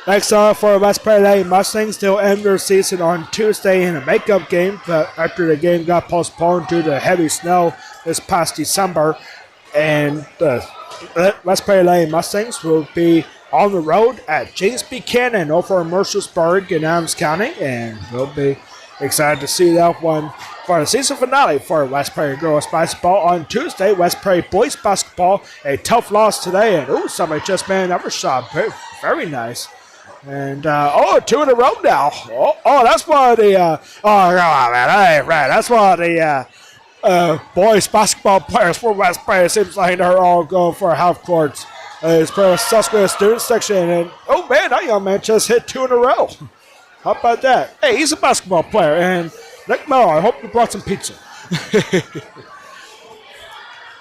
Next up for West Prairie Lake Mustangs, they'll end their season on Tuesday in a makeup game after the game got postponed due to heavy snow this past December. And the West Prairie Lake Mustangs will be on the road at James Buchanan over in Mercersburg in Adams County. And we'll be excited to see that one for the season finale for West Prairie girls basketball on Tuesday. West Prairie boys basketball, a tough loss today. And somebody just made another shot. Very nice. And, 2 in a row now. That's one of the, That's one of the boys basketball players for West Prairie. It seems like they're all going for half courts. It's for the Susquenita student section. And, that young man just hit 2 in a row. How about that? Hey, he's a basketball player. And, Nick Miller, I hope you brought some pizza.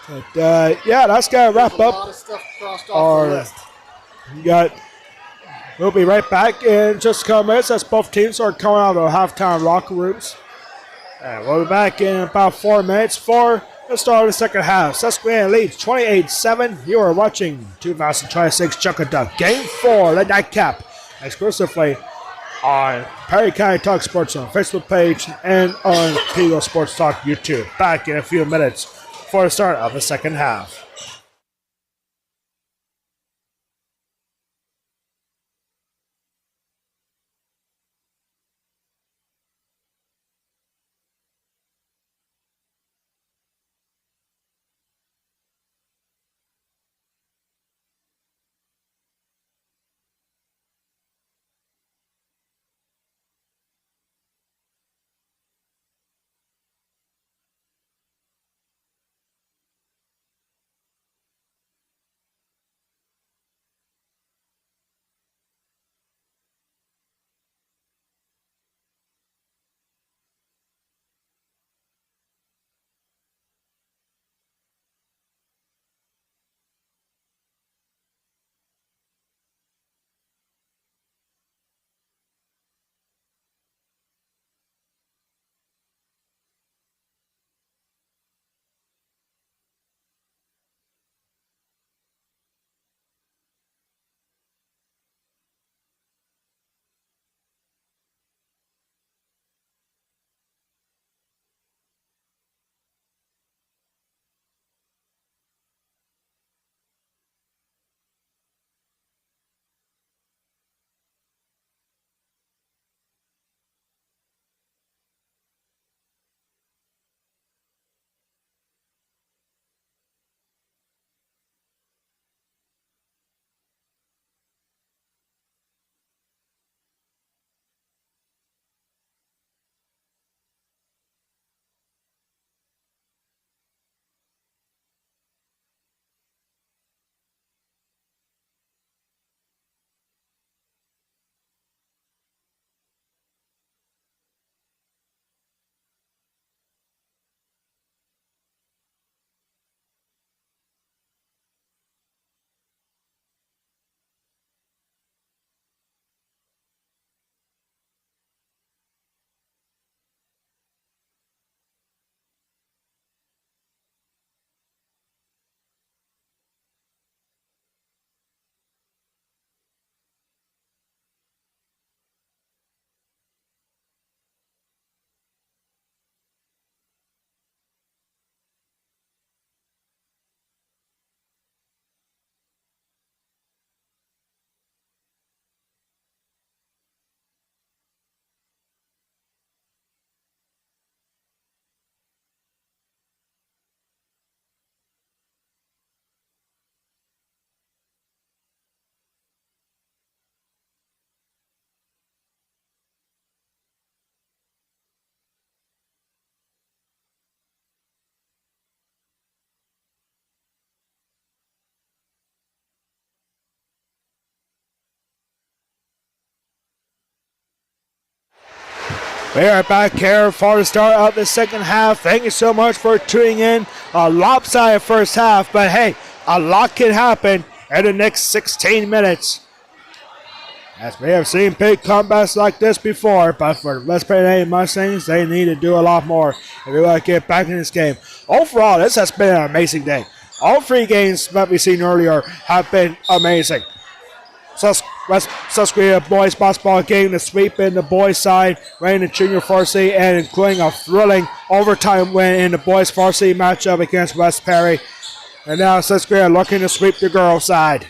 But, that's going to wrap up. A lot of stuff crossed off the list. You got... We'll be right back in just a couple minutes as both teams are coming out of the halftime locker rooms. And we'll be back in about 4 minutes for the start of the second half. Susquenita leads 28-7. You are watching 2026 Chuckaduck Game 4, the nightcap, exclusively on Perry County Talk Sports on Facebook page and on Pico Sports Talk YouTube. Back in a few minutes for the start of the second half. We are back here for the start of the second half. Thank you so much for tuning in. A lopsided first half, but hey, a lot can happen in the next 16 minutes. As we have seen big comebacks like this before, but for West Prairie Mustangs, they need to do a lot more if we want to get back in this game. Overall, this has been an amazing day. All three games that we've seen earlier have been amazing. Susquenita boys basketball game, the sweep in the boys side, winning the junior varsity, and including a thrilling overtime win in the boys varsity matchup against West Perry. And now Susquenita looking to sweep the girls side.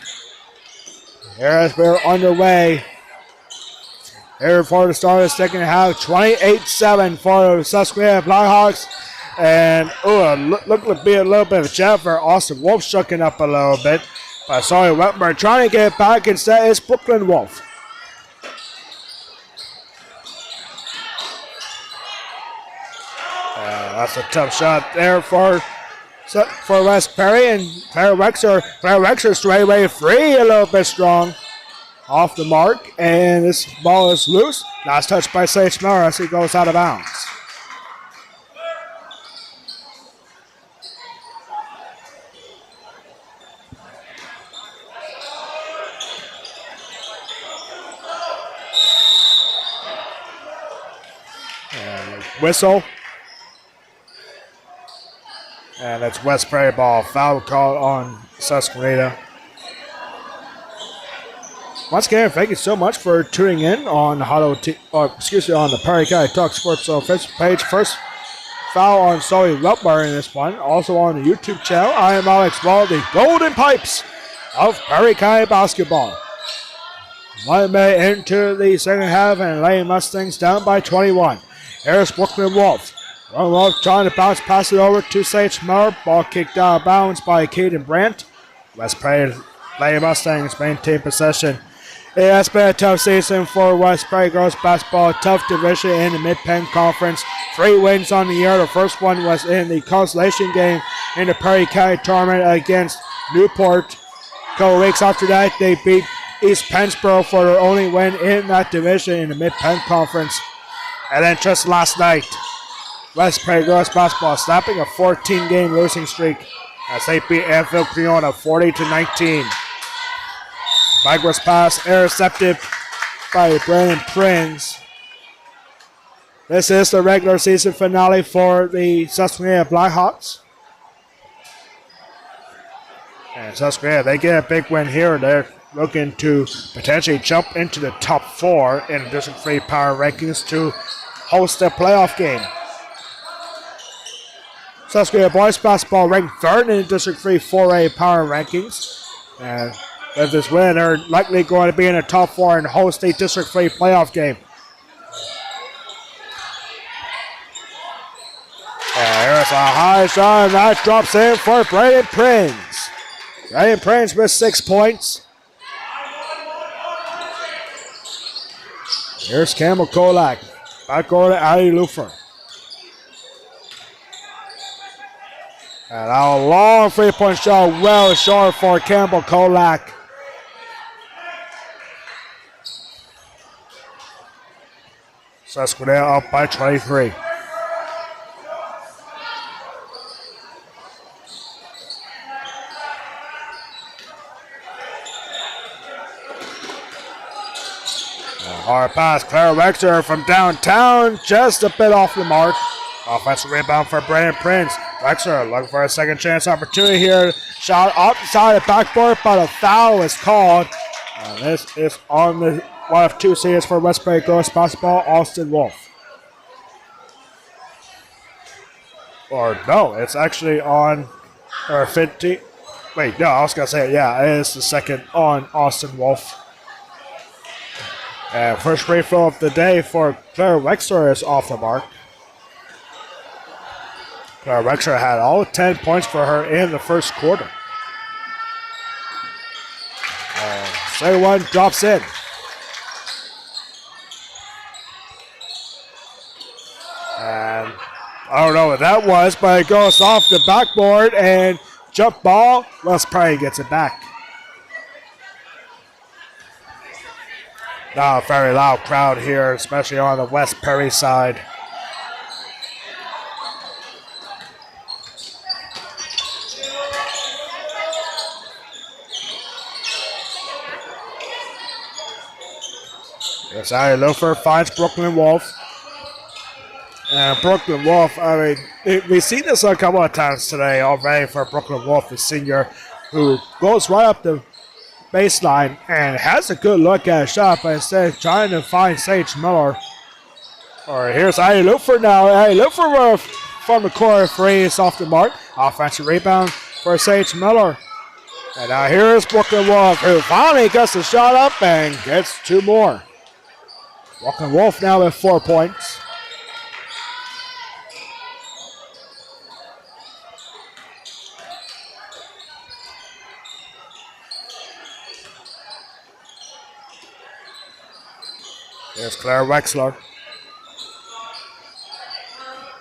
Here as we're underway. Here for the start of the second half, 28-7 for the Susquenita Blackhawks. And look to be a little bit of a jab for Austin Wolf, shucking up a little bit. But sorry, Wetmer trying to get it back. Instead, it's Brooklyn Wolf. That's a tough shot there for West Perry. And Claire Wexler straight away free, a little bit strong. Off the mark. And this ball is loose. Last touch by Sage Miller as he goes out of bounds. Whistle. And it's West Prairie ball. Foul called on Susquenita. Once again, thank you so much for tuning in on on the Prairie County Talk Sports Facebook page. First foul on Sully Weltmar in this one. Also on the YouTube channel, I am Alex Wall, the Golden Pipes of Prairie County Basketball. 1 minute into the second half and Lane Mustangs down by 21. Here's Brooklyn Wolf. Wolf trying to bounce, pass it over to Sage Miller. Ball kicked out of bounds by Caden Brandt. West Prairie Lady Mustangs maintain possession. It has been a tough season for West Prairie girls basketball. Tough division in the Mid-Penn Conference. 3 wins on the year. The first one was in the consolation game in the Prairie County tournament against Newport. A couple weeks after that, they beat East Pennsboro for their only win in that division in the Mid-Penn Conference. And then just last night, West Prairie girls basketball snapping a 14-game losing streak as they beat Anfield Creona 40-19. Backwards pass intercepted by Brandon Prince. This is the regular season finale for the Susquenita Blackhawks. And Susquenita, they get a big win here. They're looking to potentially jump into the top 4 in the District 3 power rankings to host a playoff game. Susquenita boys basketball ranked 3rd in the District 3 4A power rankings. And with this win, they're likely going to be in the top 4 and host a District 3 playoff game. And here's a high shot, and that drops in for Brandon Prince. Brandon Prince with 6 points. Here's Campbell Kolak. Back over to Ali Lufer. And a long 3-point shot, well short for Campbell Kolak. Susquenita up by 23. Hard pass, Claire Wexler from downtown, just a bit off the mark. Offensive rebound for Brandon Prince. Wexler looking for a second chance opportunity here. Shot off the side of the backboard, but a foul is called. This is on the one of 2 seniors for West Prairie girls basketball, Austin Wolf. Or no, it's actually on 50. Wait, no, I was going to say, yeah, it is the second on Austin Wolf. First free throw of the day for Claire Wexler is off the mark. Claire Wexler had all 10 points for her in the first quarter. Second one drops in. And I don't know what that was, but it goes off the backboard and jump ball. West Prairie gets it back. Not a very loud crowd here, especially on the West Perry side. Yes, Ali Lofer finds Brooklyn Wolf. And Brooklyn Wolf, I mean, we've seen this a couple of times today already for Brooklyn Wolf, the senior, who goes right up the baseline and has a good look at a shot, but instead of trying to find Sage Miller. Or here's Ali Lofer now. Ali Lofer from the corner, three is off the mark. Offensive rebound for Sage Miller. And now here's Brooklyn Wolf, who finally gets the shot up and gets two more. Brooklyn Wolf now with 4 points. Here's Claire Wexler.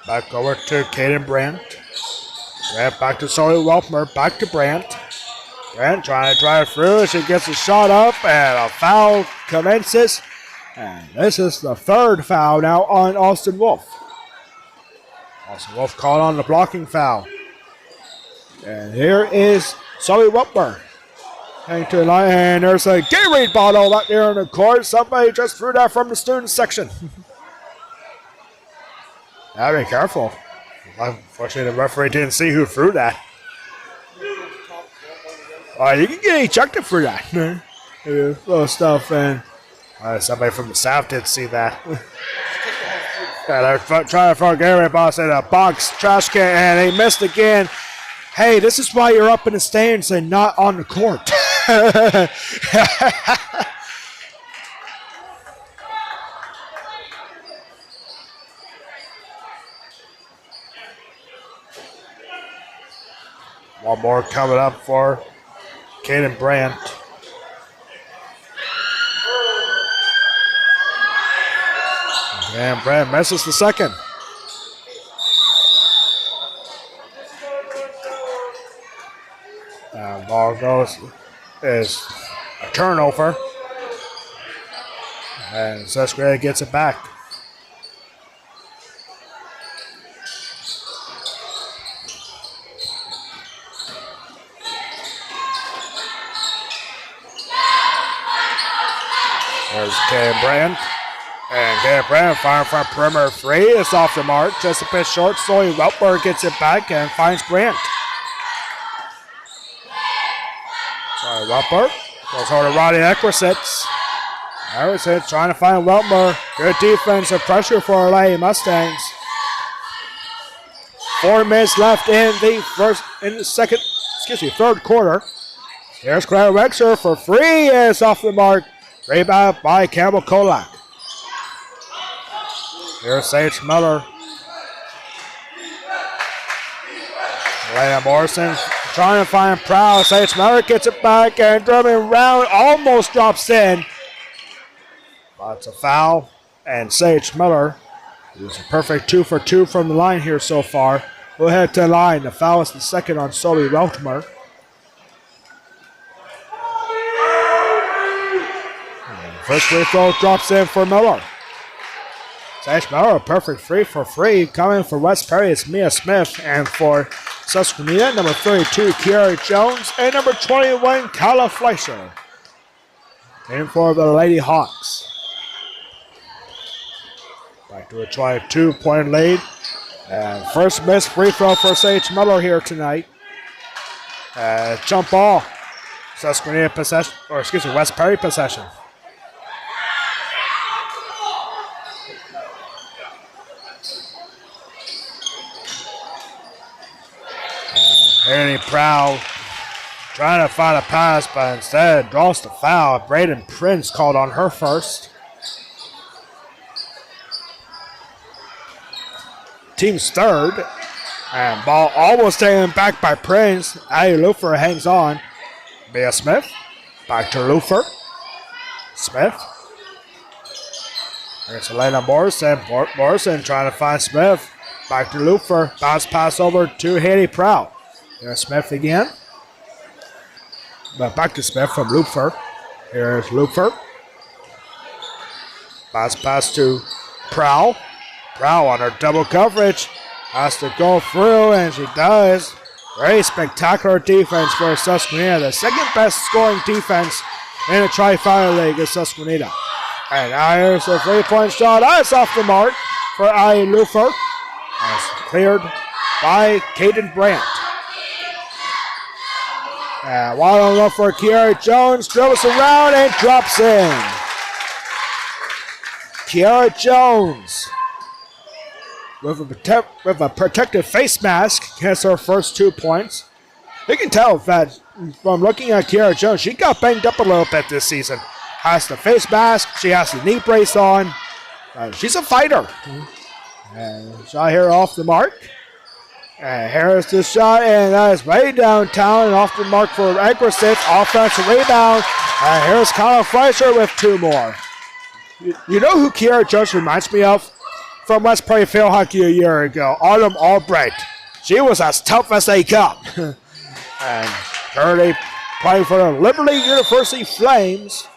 Back over to Kaden Brandt. Brandt back to Zoe Weltmer. Back to Brandt. Brandt trying to drive through. She gets a shot up and a foul commences. And this is the third foul now on Austin Wolf. Austin Wolf called on the blocking foul. And here is Zoe Weltmer. Heading to the line, and there's a Gatorade bottle out there on the court. Somebody just threw that from the student section. Gotta be careful. Unfortunately, the referee didn't see who threw that. You can get ejected for that. Little stuff, and somebody from the South did see that. They're trying to throw a Gatorade bottle in a box trash can, and they missed again. Hey, this is why you're up in the stands and not on the court. One more coming up for Kaden Brandt. And Brandt misses the second. Ball goes is a turnover. And Susquenita gets it back. There's Kaden Brandt. And Kaden Brandt firing from perimeter three. It's off the mark. Just a bit short. Zoe Weltmer gets it back and finds Brandt. Sorry, Weltmer. Goes over to Roddy Equisitz. Equisitz trying to find Weltmer. Good defensive pressure for LA Mustangs. 4 minutes left in the third quarter. Here's Claire Wexler for free. It's off the mark. Rebound by Campbell Kolak. Here's Sage Miller. Leia Morrison trying to find Prowl. Sage Miller gets it back, and Drummond Round almost drops in. But it's a foul, and Sage Miller is a perfect 2 for 2 from the line here so far. We'll head to the line. The foul is the second on Zoe Weltmer. First free throw drops in for Miller. Sage Miller, a perfect 3 for 3. Coming for West Perry, it's Mia Smith. And for Susquenita, number 32, Kiara Jones. And number 21, Kyla Fleischer. In for the Lady Hawks. Back to a 22-point lead. And first missed free throw for Sage Miller here tonight. Jump ball. Susquenita possession, West Perry possession. Haley Prowl trying to find a pass, but instead draws the foul. Braden Prince called on her first. Team's third. And ball almost taken back by Prince. Ali Lufer hangs on. Mia Smith. Back to Lufer. Smith. There's Elena Morrison. Morrison trying to find Smith. Back to Lufer. Bounce pass over to Haley Prowl. There's Smith again. But back to Smith from Lufer. Here's Lufer. Pass to Prowl. Prowl on her double coverage. Has to go through, and she does. Very spectacular defense for Susquenita. The second best scoring defense in the Tri-Valley League is Susquenita. And now here's a three-point shot. That's off the mark for I. Lufer. That's cleared by Caden Brandt. And wide on look for Kiara Jones. Dribbles around and drops in. Kiara Jones with a protective face mask gets her first 2 points. You can tell that from looking at Kiara Jones, she got banged up a little bit this season. Has the face mask, she has the knee brace on. She's a fighter. And shot here off the mark. And here's the shot, and that is way downtown and off the mark for Aggressive. Offensive rebound. And here's Kyle Fleischer with 2 more. You know who Kiara Jones reminds me of? From West Prairie Field Hockey a year ago, Autumn Albright. She was as tough as they come. And currently playing for the Liberty University Flames.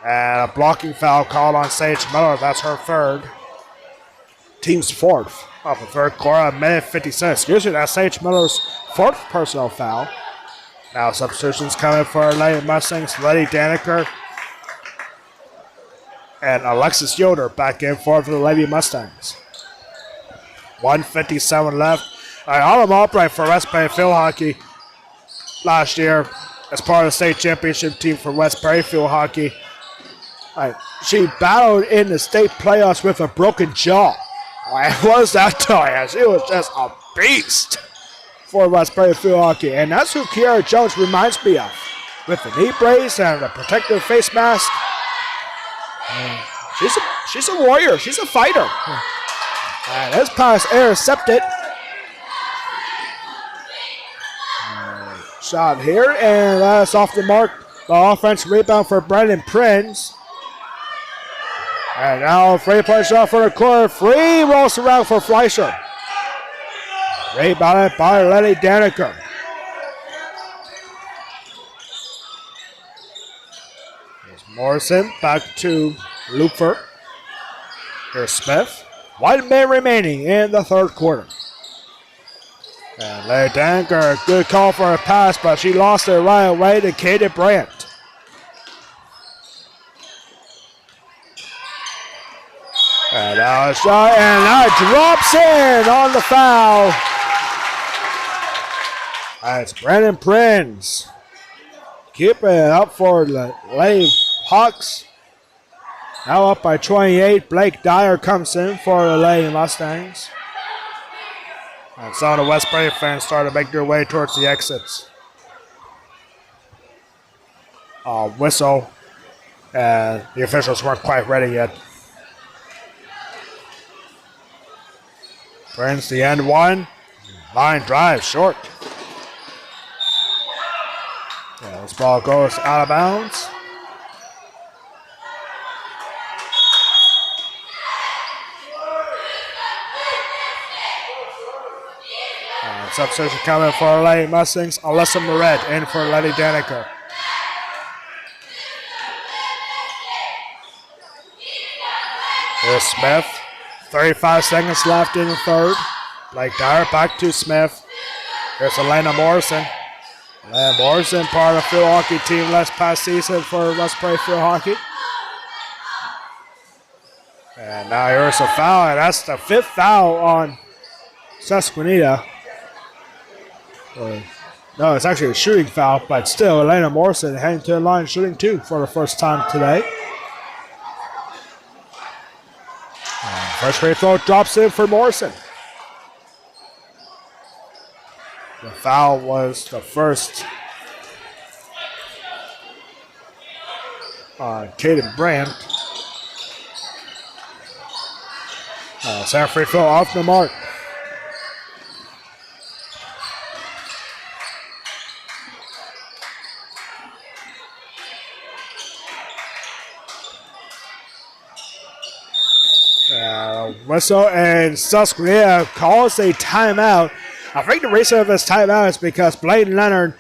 And a blocking foul called on Sage Miller. That's her third. Team's fourth of the third quarter, minute 56. Excuse me, that's Sage Miller's fourth personal foul. Now substitutions coming for Lady Mustangs. Letty Daniker and Alexis Yoder back in for the Lady Mustangs. 1:57 left. Autumn Albright for West Prairie Field Hockey last year as part of the state championship team for West Prairie Field Hockey. She battled in the state playoffs with a broken jaw. What does that tell you? She was just a beast for West Prairie Field Hockey. And that's who Kiara Jones reminds me of. With the knee brace and the protective face mask. She's a warrior. She's a fighter. And this pass intercepted. Shot here, and that's off the mark. The offensive rebound for Brandon Prince. And now a three-point shot for the corner. Free rolls around for Fleischer. Rebounded by Letty Daniker. Here's Morrison back to Looper. Here's Smith. 1 minute remaining in the third quarter. And Letty Daniker, good call for a pass, but she lost it right away to Katie Brandt. And now a shot, and now it drops in on the foul. That's Brandon Prince. Keeping it up for the Lady Hawks. Now up by 28. Blake Dyer comes in for the Lady Mustangs. And some of the West Prairie fans started to make their way towards the exits. Whistle. And the officials weren't quite ready yet. Prince, the end one. Line drive, short. Yeah, this ball goes out of bounds. Substitution coming for Lady Mustangs. Alyssa Moret in for Letty Daniker. Here's Smith. 35 seconds left in the third. Blake Dyer back to Smith. Here's Elena Morrison. Elena Morrison, part of the field hockey team last past season for West Prairie Field Hockey. And now here's a foul, and that's the fifth foul on Susquenita. No, it's actually a shooting foul, but still, Elena Morrison heading to the line shooting 2 for the first time today. First free throw drops in for Morrison. The foul was the first on Caden Brandt. Second free throw off the mark. Whistle, and Susquenita calls a timeout. I think the reason of this timeout is because Blaine Leonard,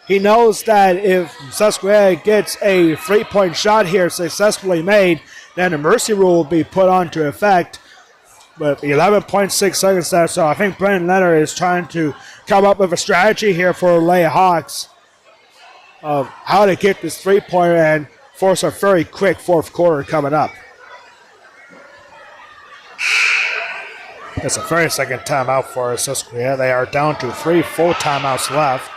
he knows that if Susquenita gets a 3-point shot here successfully made, then the mercy rule will be put onto effect with 11.6 seconds left. So I think Brendan Leonard is trying to come up with a strategy here for Lay Hawks of how to get this three-pointer and force a very quick fourth quarter coming up. It's a 30-second timeout for Susquenita. They are down to 3 full timeouts left.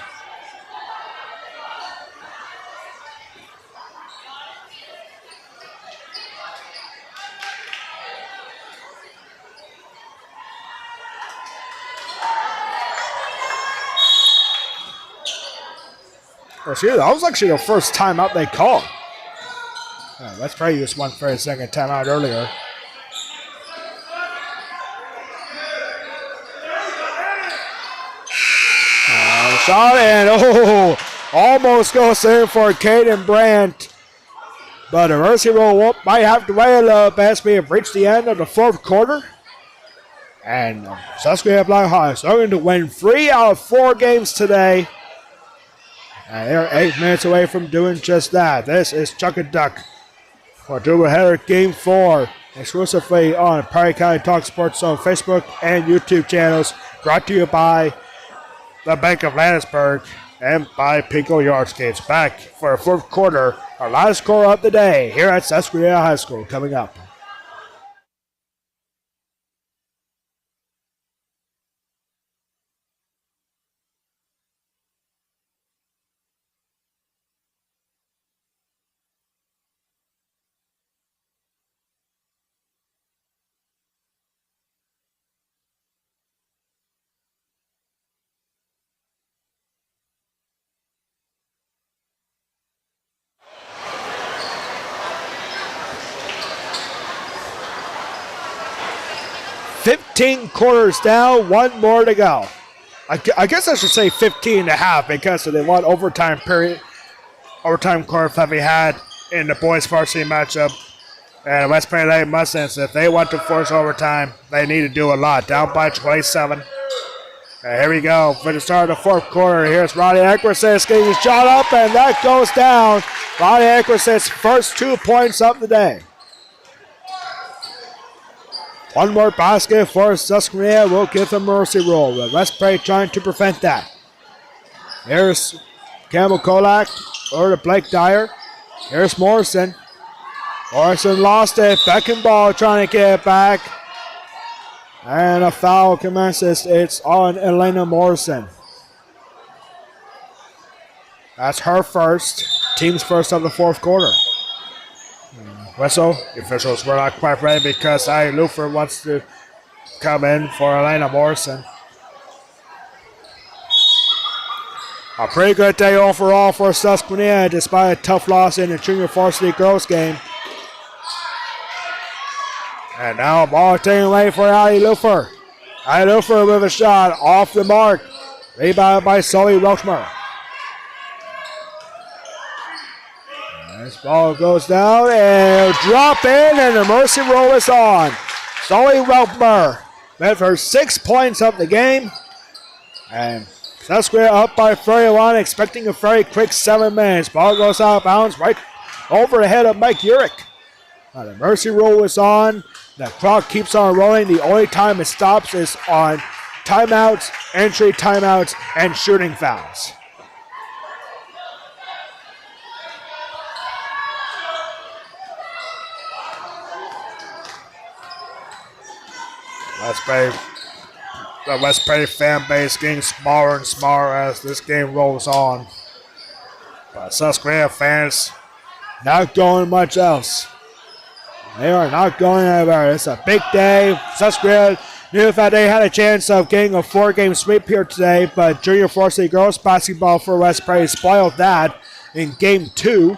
That was actually the first timeout they called. Let's probably use 1 30-second timeout earlier. Shot and almost goes in for Caden Brandt. But the mercy rule might have to wait a little bit as we have reached the end of the fourth quarter. And Susquenita Blackhawks are going to win 3 out of 4 games today. And they're 8 minutes away from doing just that. This is Chuck and Duck for doubleheader Game 4, exclusively on Perry County Talk Sports Zone Facebook and YouTube channels, brought to you by the Bank of Landisburg and by Pico Yardscapes. Back for the fourth quarter, our last score of the day here at Susquenita High School coming up. Quarters down, 1 more to go. I guess I should say 15 and a half because of the one overtime quarter that we had in the boys varsity matchup. And West Point Lake Mustangs, if they want to force overtime, they need to do a lot. Down by 27. And here we go for the start of the fourth quarter. Here's Ronnie Equisitz getting his shot up, and that goes down. Ronnie Equisitz's first 2 points of the day. One more basket for Susquenita will give them mercy roll. The West Prairie trying to prevent that. Here's Campbell Kolak over to Blake Dyer. Here's Morrison. Morrison lost it. Beckenball trying to get it back. And a foul commences. It's on Elena Morrison. That's her first. Team's first of the fourth quarter. Whistle. The officials were not quite ready because Ali Lufer wants to come in for Elena Morrison. A pretty good day overall for Susquenita despite a tough loss in the junior varsity girls game. And now ball taken away for Ali Lufer. Ali Lufer with a shot off the mark. Rebounded by Sully Welchmer. This ball goes down and drop in, and the mercy roll is on. Sully Welchmer with her 6 points of the game. And Susquenita up by 31, expecting a very quick 7 minutes. Ball goes out of bounds right over the head of Mike Urich. Now the mercy roll is on. The clock keeps on rolling. The only time it stops is on timeouts, entry timeouts, and shooting fouls. The West Prairie fan base getting smaller and smaller as this game rolls on. But Susquenita fans not going much else. They are not going anywhere. It's a big day. Susquenita knew that they had a chance of getting a 4-game sweep here today, but junior varsity girls basketball for West Prairie spoiled that in game 2.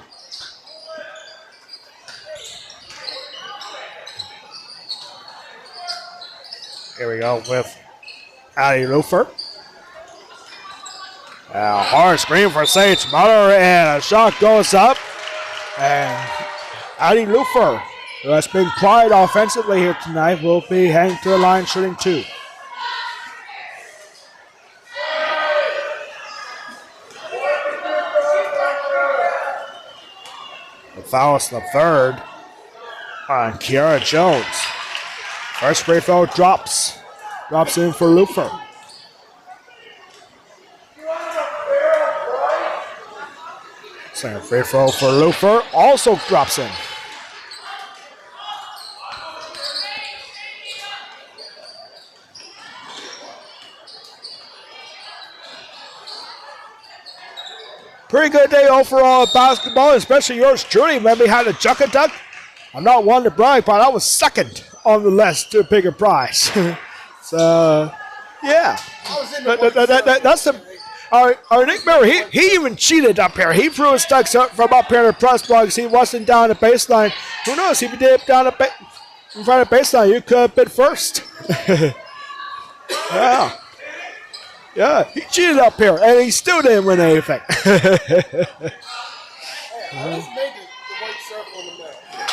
Here we go with Ali Lufer. Hard screen for Sage Muller, and a shot goes up. And Ali Lufer, who has been quiet offensively here tonight, will be heading to the line shooting 2. The foul is the third. on Kiara Jones. First free throw drops. Drops in for Luther. Second free throw for Luther also drops in. Pretty good day overall at basketball, especially yours truly. Maybe had a chuck a duck. I'm not one to brag, but I was second on the list to pick a prize. So, yeah. That's the. Our Nick Miller, he even cheated up here. He threw his ducks up from up here in the press box. He wasn't down the baseline. Who knows? If he did down in front of the baseline, you could have been first. Yeah. Yeah, he cheated up here, and he still didn't win anything.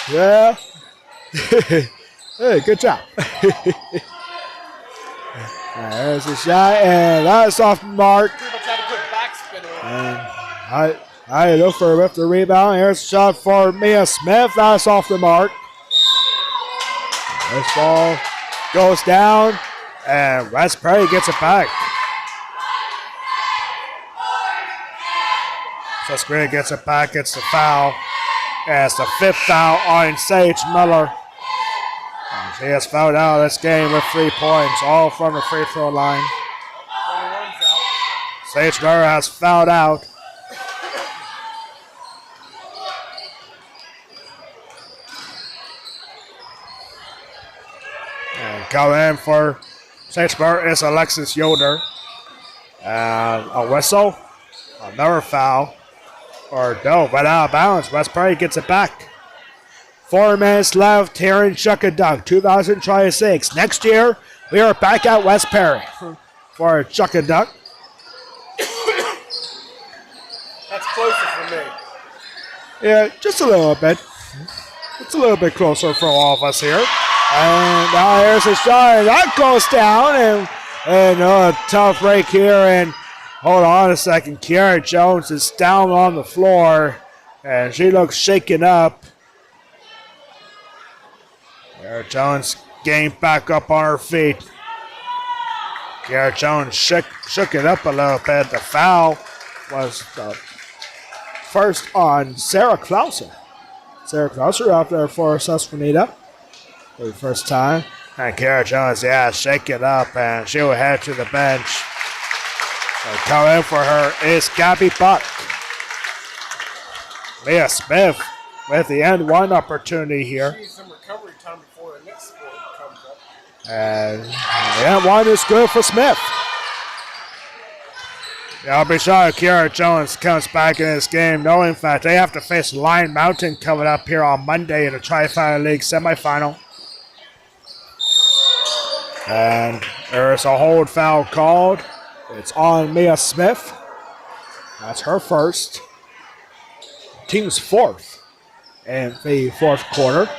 Yeah. Hey, good job. There's a shot, and that's off the mark. I look for with the rebound. Here's a shot for Mia Smith. That's off the mark. This ball goes down, and West Prairie gets it back. Susquenita gets it back, gets the foul. And it's the fifth foul on Sage Miller. And she has fouled out of this game with 3 points, all from the free throw line. Sage Miller has fouled out. And coming in for Sage Miller is Alexis Yoder. And a whistle, another foul. Or no, but out of bounds. West Prairie gets it back. 4 minutes left here in Chuckadunk, 2026. Next year, we are back at West Prairie for Chuckadunk. That's closer for me. Yeah, just a little bit. It's a little bit closer for all of us here. And now here's a shot, and that goes down. And a tough break here. And hold on a second. Kiara Jones is down on the floor, and she looks shaken up. Kiara Jones getting back up on her feet. Kiara Jones shook it up a little bit. The foul was the first on Sarah Klauser. Sarah Klauser out there for Susquenita for the first time. And Kiara Jones, shake it up, and she will head to the bench. And coming in for her is Gabby Buck. Leah Smith with the end one opportunity here. She needs some recovery time before the next sport comes up. And the end one is good for Smith. I'll be sure Kiara Jones comes back in this game, knowing that they have to face Lion Mountain coming up here on Monday in the Tri-Final League semifinal. And there is a hold foul called. It's on Mia Smith. That's her first. Team's fourth in the fourth quarter.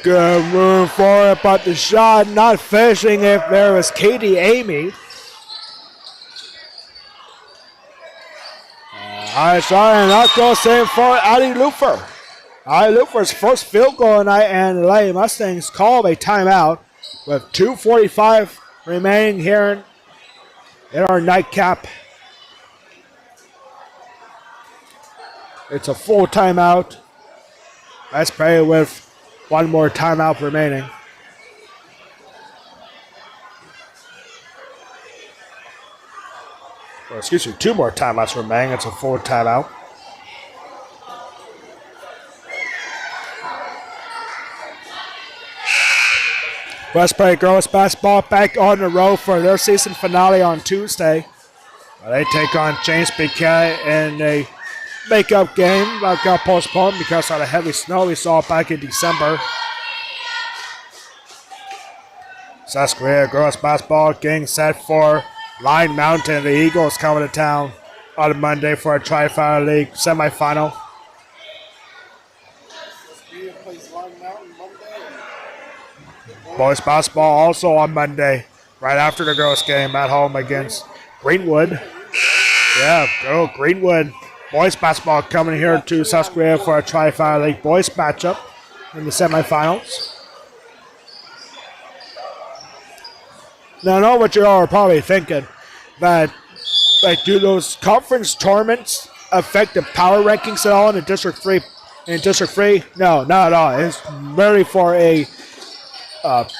Good move for it, but the shot not finishing if there was Katie Amy. High shot, and that goes in for Addie Lufer. Addie Lufer's first field goal tonight, and the Lady Mustangs call a timeout with 2:45 remaining here in our nightcap. It's a full timeout. Let's play with one more timeout remaining. Or excuse me, 2 more timeouts remaining. It's a full timeout. West Prairie girls basketball back on the road for their season finale on Tuesday. They take on James Piquet in a makeup game that got postponed because of the heavy snow we saw back in December. Susquenita girls basketball getting set for Lion Mountain. The Eagles coming to town on Monday for a Tri-Final League semifinal. Boys basketball also on Monday right after the girls' game at home against Greenwood. Yeah, go Greenwood. Boys basketball coming here to Susquenita for a Tri-5 League boys matchup in the semifinals. Now, I know what you all are probably thinking, but like, do those conference tournaments affect the power rankings at all in District 3? In District 3? No, not at all. It's merely for a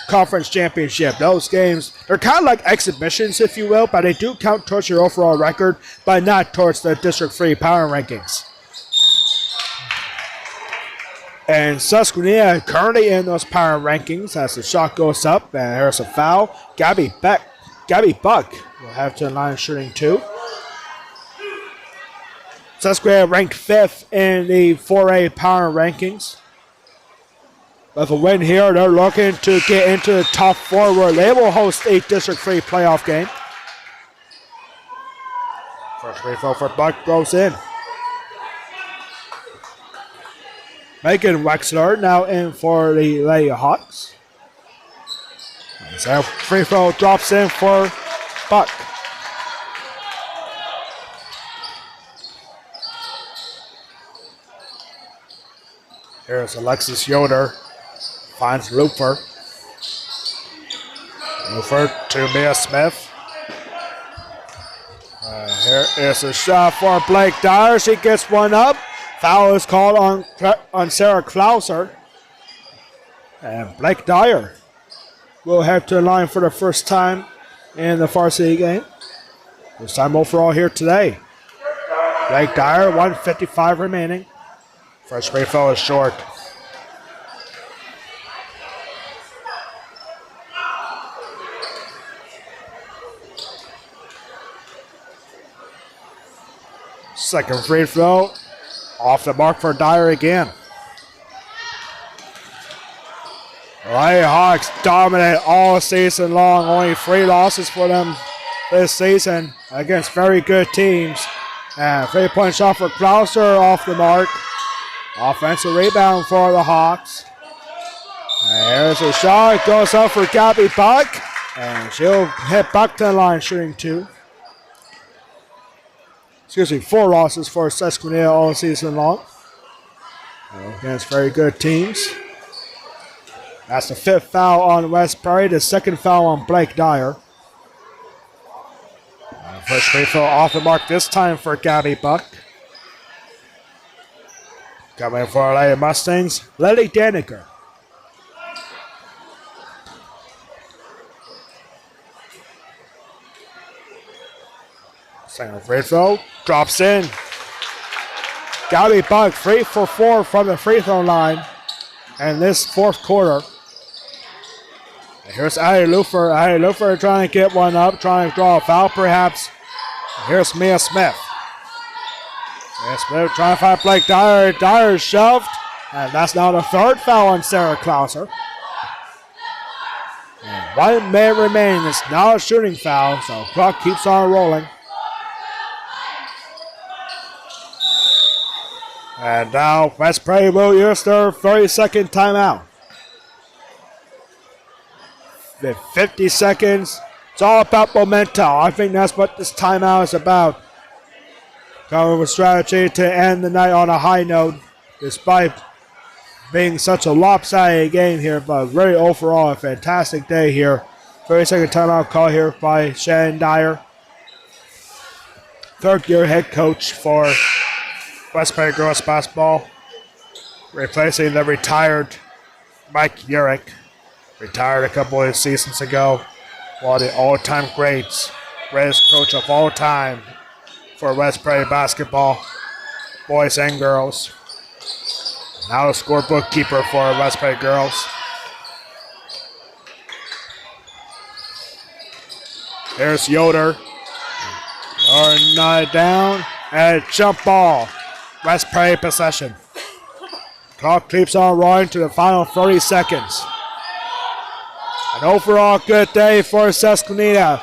conference championship. Those games, they're kind of like exhibitions, if you will, but they do count towards your overall record, but not towards the District 3 power rankings. And Susquenita currently in those power rankings as the shot goes up, and there's a foul. Gabby Buck will have to line shooting 2. Susquenita ranked 5th in the 4A power rankings. With a win here, they're looking to get into the top 4 where they will host a District 3 playoff game. First free throw for Buck goes in. Megan Wexler now in for the Lady Hawks. So free throw drops in for Buck. Here's Alexis Yoder. Finds Looper. Looper to Mia Smith. Here is a shot for Blake Dyer. She gets one up. Foul is called on Sarah Klauser. And Blake Dyer will have to line for the first time in the varsity game. First time overall here today. Blake Dyer, 1:55 remaining. First free throw is short. Second free throw. Off the mark for Dyer again. Lady Hawks dominate all season long. Only 3 losses for them this season against very good teams. And 3-point shot for Klauser off the mark. Offensive rebound for the Hawks. And here's a shot. Goes up for Gabby Buck. And she'll hit Buck to the line shooting 2. 4 losses for Susquenita all season long. Against very good teams. That's the 5th foul on West Prairie, the 2nd foul on Blake Dyer. First free throw off the mark this time for Gabby Buck. Coming for our Lady Mustangs, Lily Daniker. Second free throw, drops in. Gabby Buck 3 for 4 from the free throw line. And this 4th quarter. And here's Addie Lufer. Addie Lufer trying to get one up, trying to draw a foul perhaps. And here's Mia Smith. Mia Smith trying to find Blake Dyer. Dyer shoved. And that's now the 3rd foul on Sarah Klauser. And 1 minute remaining. It's now a shooting foul, so clock keeps on rolling. And now West Prairie will use their 30-second timeout. 50 seconds. It's all about momentum. I think that's what this timeout is about. Coming with strategy to end the night on a high note, despite being such a lopsided game here, but really overall a fantastic day here. 30-second timeout call here by Shannon Dyer, 3rd-year head coach for West Prairie girls basketball, replacing the retired Mike Urich, retired a couple of seasons ago, one of the all-time greats, greatest coach of all time for West Prairie basketball, boys and girls. Now the scorebook keeper for West Prairie girls. Here's Yoder. Not down, and a jump ball. West Prairie possession. Clock keeps on rolling to the final 30 seconds. An overall good day for Susquenita.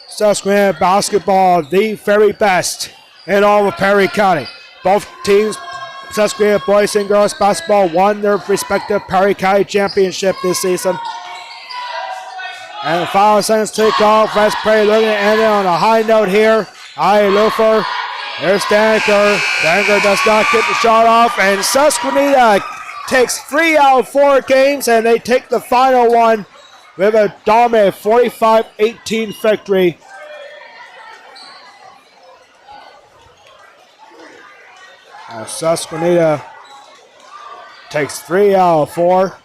Susquenita basketball, the very best in all of Perry County. Both teams Susquenita boys and girls basketball won their respective Perry County championship this season. And the final seconds take off. West Prairie looking to end it on a high note here. Aye, Lufer. There's Daniker. Daniker does not get the shot off. And Susquenita takes 3 out of 4 games, and they take the final one with a dominant 45-18 victory. Susquenita takes 3 out of 4.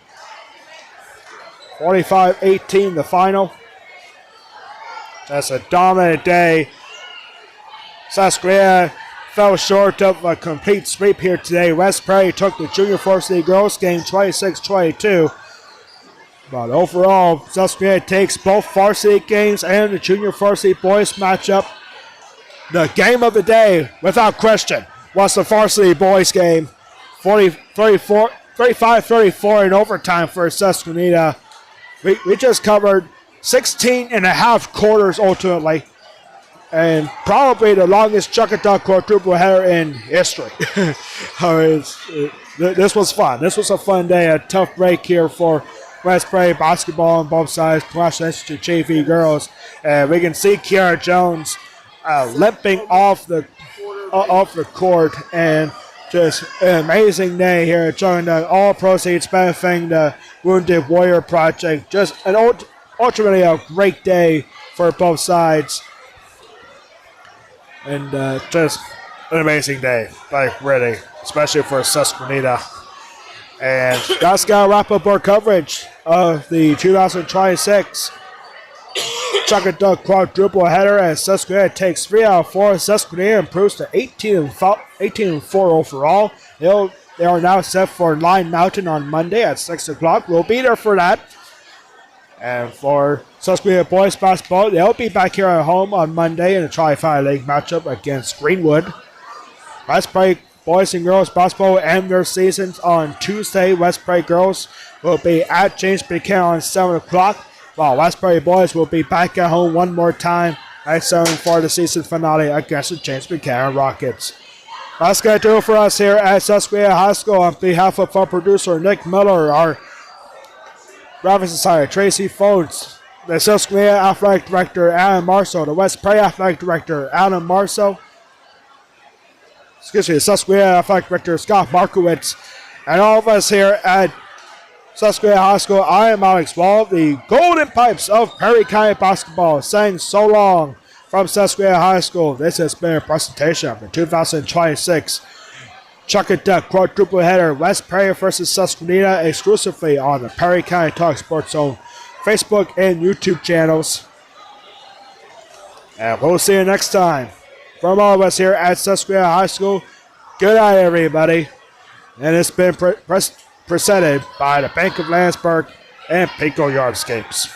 45-18 the final. That's a dominant day. Susquenita fell short of a complete sweep here today. West Prairie took the junior varsity girls game 26-22. But overall, Susquenita takes both varsity games and the junior varsity boys matchup. The game of the day, without question, was the varsity boys game. 35-34 in overtime for Susquenita. We just covered 16 and a half quarters ultimately. And probably the longest Chuckatuck quadruple header in history. This was fun. This was a fun day. A tough break here for West Prairie basketball on both sides. Congratulations to JV girls. We can see Kiara Jones limping off the court, and just an amazing day here at Chuckatuck. All proceeds benefiting the Wounded Warrior Project. Just ultimately a great day for both sides. And just an amazing day, like really, especially for Susquenita. And that's got to wrap up our coverage of the 2026 Chuckatuck quadruple header as Susquenita takes 3 out of 4. Susquenita improves to 18-4 overall. They are now set for Line Mountain on Monday at 6 o'clock. We'll be there for that. And for Susquenita boys basketball, they'll be back here at home on Monday in a Tri-5 League matchup against Greenwood. West Prairie boys and girls basketball will end their seasons on Tuesday. West Prairie girls will be at James Buchanan on 7 o'clock, while West Prairie boys will be back at home one more time at 7 for the season finale against the James Buchanan Rockets. That's going to do it for us here at Susquenita High School. On behalf of our producer Nick Miller, our Graphic Society, Tracy Phones, the Susquenita Athletic Director, Adam Marceau, the West Prairie Athletic Director, Adam Marceau, the Susquenita Athletic Director, Scott Markowitz, and all of us here at Susquenita High School. I am Alex Wall, the Golden Pipes of Perry County Basketball, saying so long from Susquenita High School. This has been a presentation of the 2026 Chuckatuck quadruple header, West Prairie versus Susquenita, exclusively on the Perry County Talk Sports Zone Facebook and YouTube channels. And we'll see you next time. From all of us here at Susquenita High School, good night, everybody. And it's been presented by the Bank of Landsberg and Pico Yardscapes.